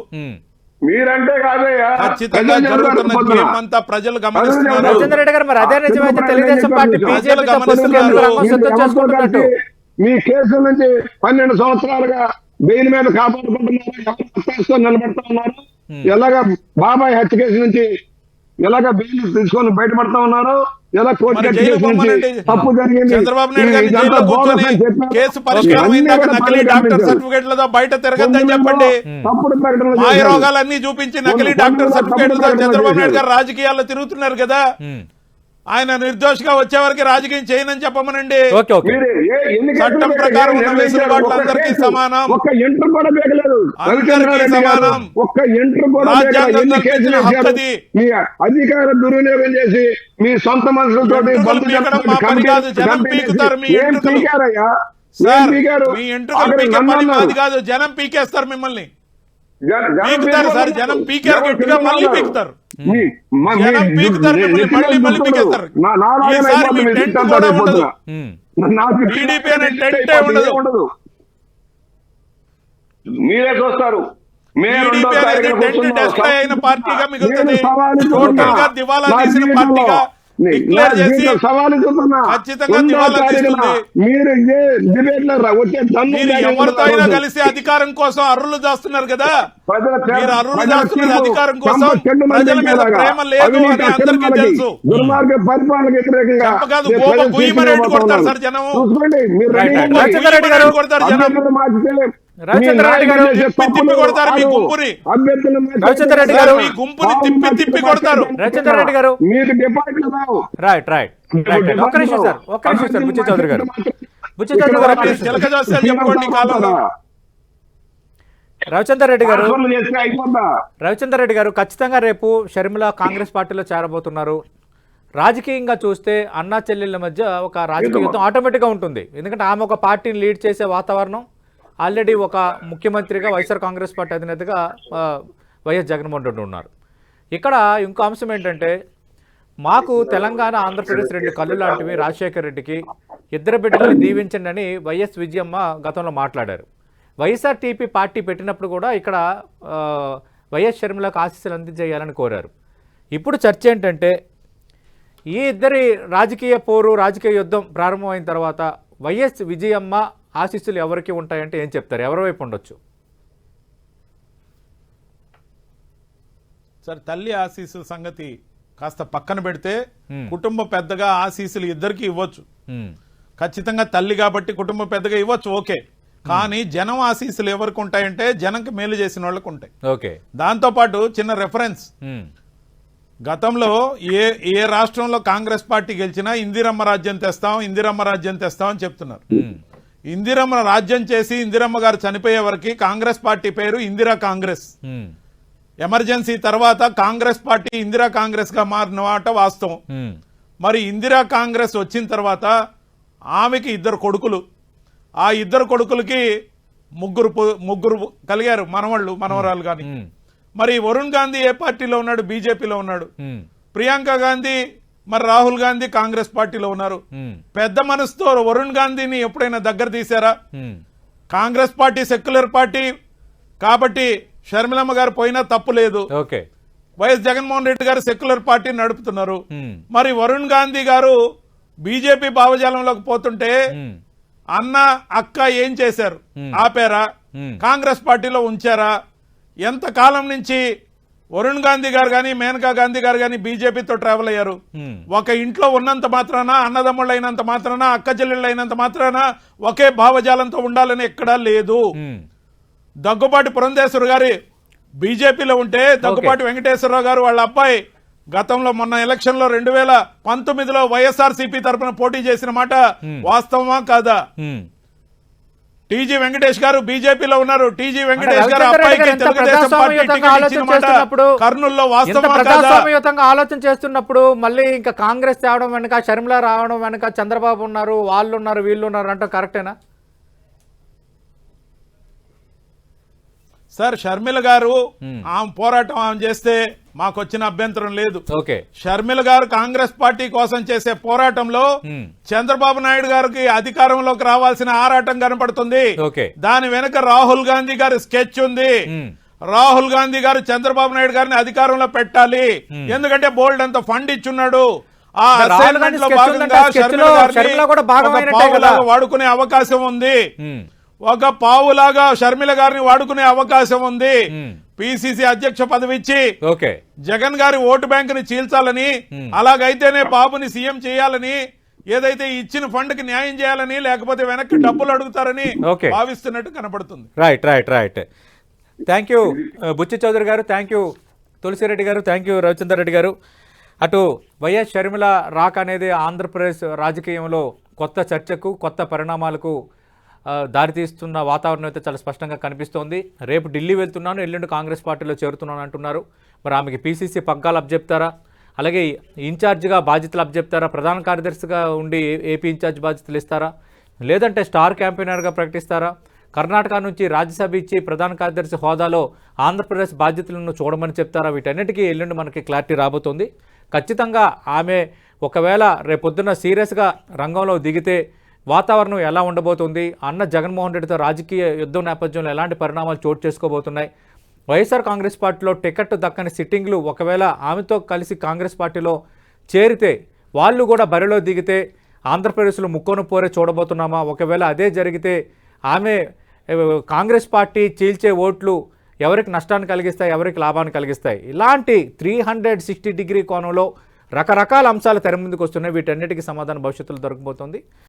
మీరంటే కాదయ్యా, ఖచ్చితంగా జరుగుతున్న గేమ్ అంతా ప్రజలు గమనిస్తున్నారు. రవిచంద్ర రెడ్డి గారు, మరి అదే నిజమైతే తెలుగుదేశం పార్టీ బీజేపీతో పొత్తుకు ఎందుకు రంగం సిద్ధం చేసుకుంటున్నట్టు? మీ కేసు నుంచి 12 సంవత్సరాలుగా బెయిల్ మీద కాపాడుకుంటున్నారు, ఎవరు నిలబెడతా ఉన్నారు. ఎలాగ బాబాయ్ హత్య కేసు నుంచి ఎలాగ బెయిల్ తీసుకొని బయటపడతా ఉన్నారు, ఎలా కోర్టు తప్పు జరిగింది. చంద్రబాబు నాయుడు గారిని జైల్లో కూర్చొని కేసు పరిష్కారం అయిందాక నకిలీ డాక్టర్ సర్టిఫికేట్లతో బయట తిరగద్దని చెప్పండి. తప్పుడు ప్రకటన మాయ రోగాలన్నీ చూపించి నకిలీ డాక్టర్ సర్టిఫికేట్లతో చంద్రబాబు నాయుడు గారు రాజకీయాల్లో తిరుగుతున్నారు కదా. ఆయన నిర్దోషిగా వచ్చే వరకు రాజకీయం చేయనని చెప్పమనండి. Okay, okay. చట్టం ప్రకారం ఉన్న వెసులుబాట్లు అందరికీ సమానం, ఒక్క ఎంటర్ కూడా బేగలేదు. అందరికీ సమానం. ఒక్క ఎంటర్ కూడా రాజ్యాంగం కల్పించిన హక్కది. మీ అధికార దుర్వినియోగం చేసి మీ సొంత మనుషులతో మా పని కాదు, జనం పీకుతారు మీ ఎంట్రుకలు. సార్, మీ ఎంట్రుకలు పీకే పని మాది కాదు, జనం పీకేస్తారు మిమ్మల్ని. పీకుతారు సార్, జనం పీకారు గట్టిగా, మళ్ళీ పీకుతారు. జనం పీకుతారు మిమ్మల్ని, మళ్ళీ పీకేస్తారు. ఈసారి మీ టెంట్ కూడా ఉండదు, టీడీపీ అనే టెంటే ఉండదు. మీరే చూస్తారు. టీడీపీ అనేది టెంట్ డెస్ట్రాయ్ అయిన పార్టీగా మిగులుతుంది. టోటల్ గా దివాలా తీసిన పార్టీగా డిక్లేర్ చేసి ఖచ్చితంగా దివాలా తీస్తుంది. మీరు ఎవరితో అయినా కలిసి అధికారం కోసం అర్రులు దాస్తున్నారు కదా. మీరు అర్రులు దాస్తున్నారు అధికారం కోసం, ప్రజల మీద ప్రేమ లేదు అని అందరికీ తెలుసు. దుర్మార్గ పరిపాలనకు వ్యతిరేకంగా కాదు, కొడతారు సార్ జనం, కొడతారు జనం, రవిచంద్ర రెడ్డి గారు, తిప్పి కొడతారు మీ గుంపుని. రవిచంద్ర రెడ్డి గారు, మీ గుంపుని తిప్పి కొడతారు. రవిచంద్ర రెడ్డి గారు, మీకు డిపాజిట్లు రావు. Right right right. ఒక్క నిమిషం సార్, ఒక్క నిమిషం సార్. బుచ్చ చౌదరి గారు, బుచ్చ చౌదరి గారు, చిలక చేస్తే చెప్పుకోండి కాలంలో. రవిచంద్ర రెడ్డి గారు, చేస్తే అయిపోద్దా? రవిచంద్ర రెడ్డి గారు, ఖచ్చితంగా రేపు షర్మిల కాంగ్రెస్ పార్టీలో చేరబోతున్నారు. రాజకీయంగా చూస్తే అన్నా చెల్లెళ్ళ మధ్య ఒక రాజకీయ యుద్ధం ఆటోమేటిక్గా ఉంటుంది. ఎందుకంటే ఆమె ఒక పార్టీని లీడ్ చేసే వాతావరణం, ఆల్రెడీ ఒక ముఖ్యమంత్రిగా వైఎస్ఆర్ కాంగ్రెస్ పార్టీ అధినేతగా వైఎస్ జగన్మోహన్ రెడ్డి ఉన్నారు. ఇక్కడ ఇంకో అంశం ఏంటంటే, మాకు తెలంగాణ ఆంధ్రప్రదేశ్ రెండు కళ్ళు లాంటివి, రాజశేఖర్ రెడ్డికి ఇద్దరు బిడ్డల్ని దీవించండి అని వైఎస్ విజయమ్మ గతంలో మాట్లాడారు. వైఎస్ఆర్టీపీ పార్టీ పెట్టినప్పుడు కూడా ఇక్కడ వైఎస్ షర్మిలకు ఆశీస్సులు అందించేయాలని కోరారు. ఇప్పుడు చర్చ ఏంటంటే, ఈ ఇద్దరి రాజకీయ పోరు, రాజకీయ యుద్ధం ప్రారంభమైన తర్వాత వైఎస్ విజయమ్మ ఆశీస్సులు ఎవరికి ఉంటాయంటే ఏం చెప్తారు? ఎవరి వైపు ఉండొచ్చు? సార్, తల్లి ఆశీస్సుల సంగతి కాస్త పక్కన పెడితే, కుటుంబ పెద్దగా ఆశీస్సులు ఇద్దరికి ఇవ్వచ్చు. ఖచ్చితంగా తల్లి కాబట్టి కుటుంబ పెద్దగా ఇవ్వచ్చు, ఓకే. కానీ జనం ఆశీస్సులు ఎవరికి ఉంటాయంటే జనంకి మేలు చేసిన వాళ్ళకు ఉంటాయి. ఓకే. దాంతోపాటు చిన్న రెఫరెన్స్, గతంలో ఏ రాష్ట్రంలో కాంగ్రెస్ పార్టీ గెలిచినా ఇందిరమ్మ రాజ్యం తెస్తాం, ఇందిరమ్మ రాజ్యం తెస్తాం అని చెప్తున్నారు. ఇందిరమ్మ రాజ్యం చేసి ఇందిరమ్మ గారు చనిపోయే వరకు కాంగ్రెస్ పార్టీ పేరు ఇందిరా కాంగ్రెస్. ఎమర్జెన్సీ తర్వాత కాంగ్రెస్ పార్టీ ఇందిరా కాంగ్రెస్ గా మారిన మాట వాస్తవం. మరి ఇందిరా కాంగ్రెస్ వచ్చిన తర్వాత ఆమెకి ఇద్దరు కొడుకులు, ఆ ఇద్దరు కొడుకులకి ముగ్గురు కలిగారు, మనవాళ్ళు మనవరాలు గాని. మరి వరుణ్ గాంధీ ఏ పార్టీలో ఉన్నాడు? బీజేపీలో ఉన్నాడు. ప్రియాంక గాంధీ, మరి రాహుల్ గాంధీ కాంగ్రెస్ పార్టీలో ఉన్నారు. పెద్ద మనసుతో వరుణ్ గాంధీని ఎప్పుడైనా దగ్గర తీశారా? కాంగ్రెస్ పార్టీ సెక్యులర్ పార్టీ కాబట్టి షర్మిలమ్మ గారు పోయినా తప్పు లేదు. వైఎస్ జగన్మోహన్ రెడ్డి గారు సెక్యులర్ పార్టీ నడుపుతున్నారు. మరి వరుణ్ గాంధీ గారు బీజేపీ భావజాలంలోకి పోతుంటే అన్న అక్క ఏం చేశారు? ఆపారా? కాంగ్రెస్ పార్టీలో ఉంచారా? ఎంతకాలం నుంచి వరుణ్ గాంధీ గారు గాని మేనకా గాంధీ గారు గాని బీజేపీతో ట్రావెల్ అయ్యారు? ఒక ఇంట్లో ఉన్నంత మాత్రాన, అన్నదమ్ముళ్ళు అయినంత మాత్రాన, అక్క చెల్లెళ్ళు అయినంత మాత్రాన ఒకే భావజాలంతో ఉండాలని ఎక్కడా లేదు. దగ్గుబాటి పురంధేశ్వర గారి బీజేపీలో ఉంటే దగ్గుబాటి వెంకటేశ్వరరావు గారు వాళ్ళ అబ్బాయి గతంలో మొన్న ఎలక్షన్ లో 2019లో వైఎస్ఆర్సీపీ తరఫున పోటీ చేసిన మాట వాస్తవమా కాదా? టీజీ వెంకటేష్ గారు బీజేపీలో ఉన్నారు. టీజీ వెంకటేష్ గారు అబ్బాయికి తెలుగుదేశం పార్టీ టికెట్ ఇచ్చిన మాట కర్నూలులో వాస్తవమా కాదా? ప్రజాస్వామ్యయుతంగా ఆలోచన చేస్తున్నప్పుడు మళ్ళీ ఇంకా కాంగ్రెస్ తేవడం వెనక, షర్మిల రావడం వెనక చంద్రబాబు ఉన్నారు, వాళ్ళు ఉన్నారు, వీళ్ళు ఉన్నారు అంటే కరెక్టేనా? సార్, షర్మిల గారు ఆమె పోరాటం ఆమె చేస్తే మాకు వచ్చిన అభ్యంతరం లేదు. ఓకే, షర్మిల గారు కాంగ్రెస్ పార్టీ కోసం చేసే పోరాటంలో చంద్రబాబు నాయుడు గారికి అధికారంలోకి రావాల్సిన ఆరాటం కనపడుతుంది. ఓకే, దాని వెనుక రాహుల్ గాంధీ గారి స్కెచ్ ఉంది. రాహుల్ గాంధీ గారు చంద్రబాబు నాయుడు గారిని అధికారంలో పెట్టాలి, ఎందుకంటే బోల్డ్ అంత ఫండ్ ఇచ్చున్నాడు. ఆ అసైన్మెంట్ లో భాగంగా షర్మిల గారిని వాడుకునే అవకాశం ఉంది. ఒక పావులాగా షర్మిల గారిని వాడుకునే అవకాశం ఉంది. పిసిసి అధ్యక్ష పదవి ఇచ్చి జగన్ గారి ఓటు బ్యాంక్ ని చీల్చాలని, అలాగైతేనే బాబుని సీఎం చేయాలని, ఏదైతే ఇచ్చిన ఫండ్ కి న్యాయం చేయాలని, లేకపోతే వెనక్కి డబ్బులు అడుగుతారని భావిస్తున్నట్టు కనపడుతుంది. Right right right thank you Buchi Chowdary గారు, థ్యాంక్ యూ తులసిరెడ్డి గారు, థ్యాంక్ యూ రవిచంద్ర రెడ్డి గారు. అటు వైఎస్ షర్మిల రాక అనేది ఆంధ్రప్రదేశ్ రాజకీయంలో కొత్త చర్చకు, కొత్త పరిణామాలకు దారితీస్తున్న వాతావరణం అయితే చాలా స్పష్టంగా కనిపిస్తోంది. రేపు ఢిల్లీ వెళ్తున్నాను, ఎల్లుండి కాంగ్రెస్ పార్టీలో చేరుతున్నాను అంటున్నారు. మరి ఆమెకి పీసీసీ పగ్గాలు అప్పచెప్తారా, అలాగే ఇన్ఛార్జిగా బాధ్యతలు అప్పచెప్తారా, ప్రధాన కార్యదర్శిగా ఉండి ఏపీ ఇన్ఛార్జ్ బాధ్యతలు ఇస్తారా, లేదంటే స్టార్ క్యాంపెయినర్గా ప్రకటిస్తారా, కర్ణాటక నుంచి రాజ్యసభ ఇచ్చి ప్రధాన కార్యదర్శి హోదాలో ఆంధ్రప్రదేశ్ బాధ్యతలను చూడమని చెప్తారా? వీటన్నిటికీ ఎల్లుండి మనకి క్లారిటీ రాబోతుంది. ఖచ్చితంగా ఆమె ఒకవేళ రేపొద్దున సీరియస్గా రంగంలో దిగితే వాతావరణం ఎలా ఉండబోతుంది, అన్న జగన్మోహన్ రెడ్డితో రాజకీయ యుద్ధం నేపథ్యంలో ఎలాంటి పరిణామాలు చోటు చేసుకోబోతున్నాయి, వైఎస్ఆర్ కాంగ్రెస్ పార్టీలో టికెట్ దక్కని సిట్టింగ్లు ఒకవేళ ఆమెతో కలిసి కాంగ్రెస్ పార్టీలో చేరితే వాళ్ళు కూడా బరిలో దిగితే ఆంధ్రప్రదేశ్లో ముక్కోను పోరే చూడబోతున్నామా? ఒకవేళ అదే జరిగితే ఆమె కాంగ్రెస్ పార్టీ చీల్చే ఓట్లు ఎవరికి నష్టాన్ని కలిగిస్తాయి, ఎవరికి లాభాన్ని కలిగిస్తాయి? ఇలాంటి 360 డిగ్రీ కోణంలో రకరకాల అంశాలు తెర ముందుకు వస్తున్నాయి. వీటన్నిటికీ సమాధానం భవిష్యత్తులో దొరకబోతోంది.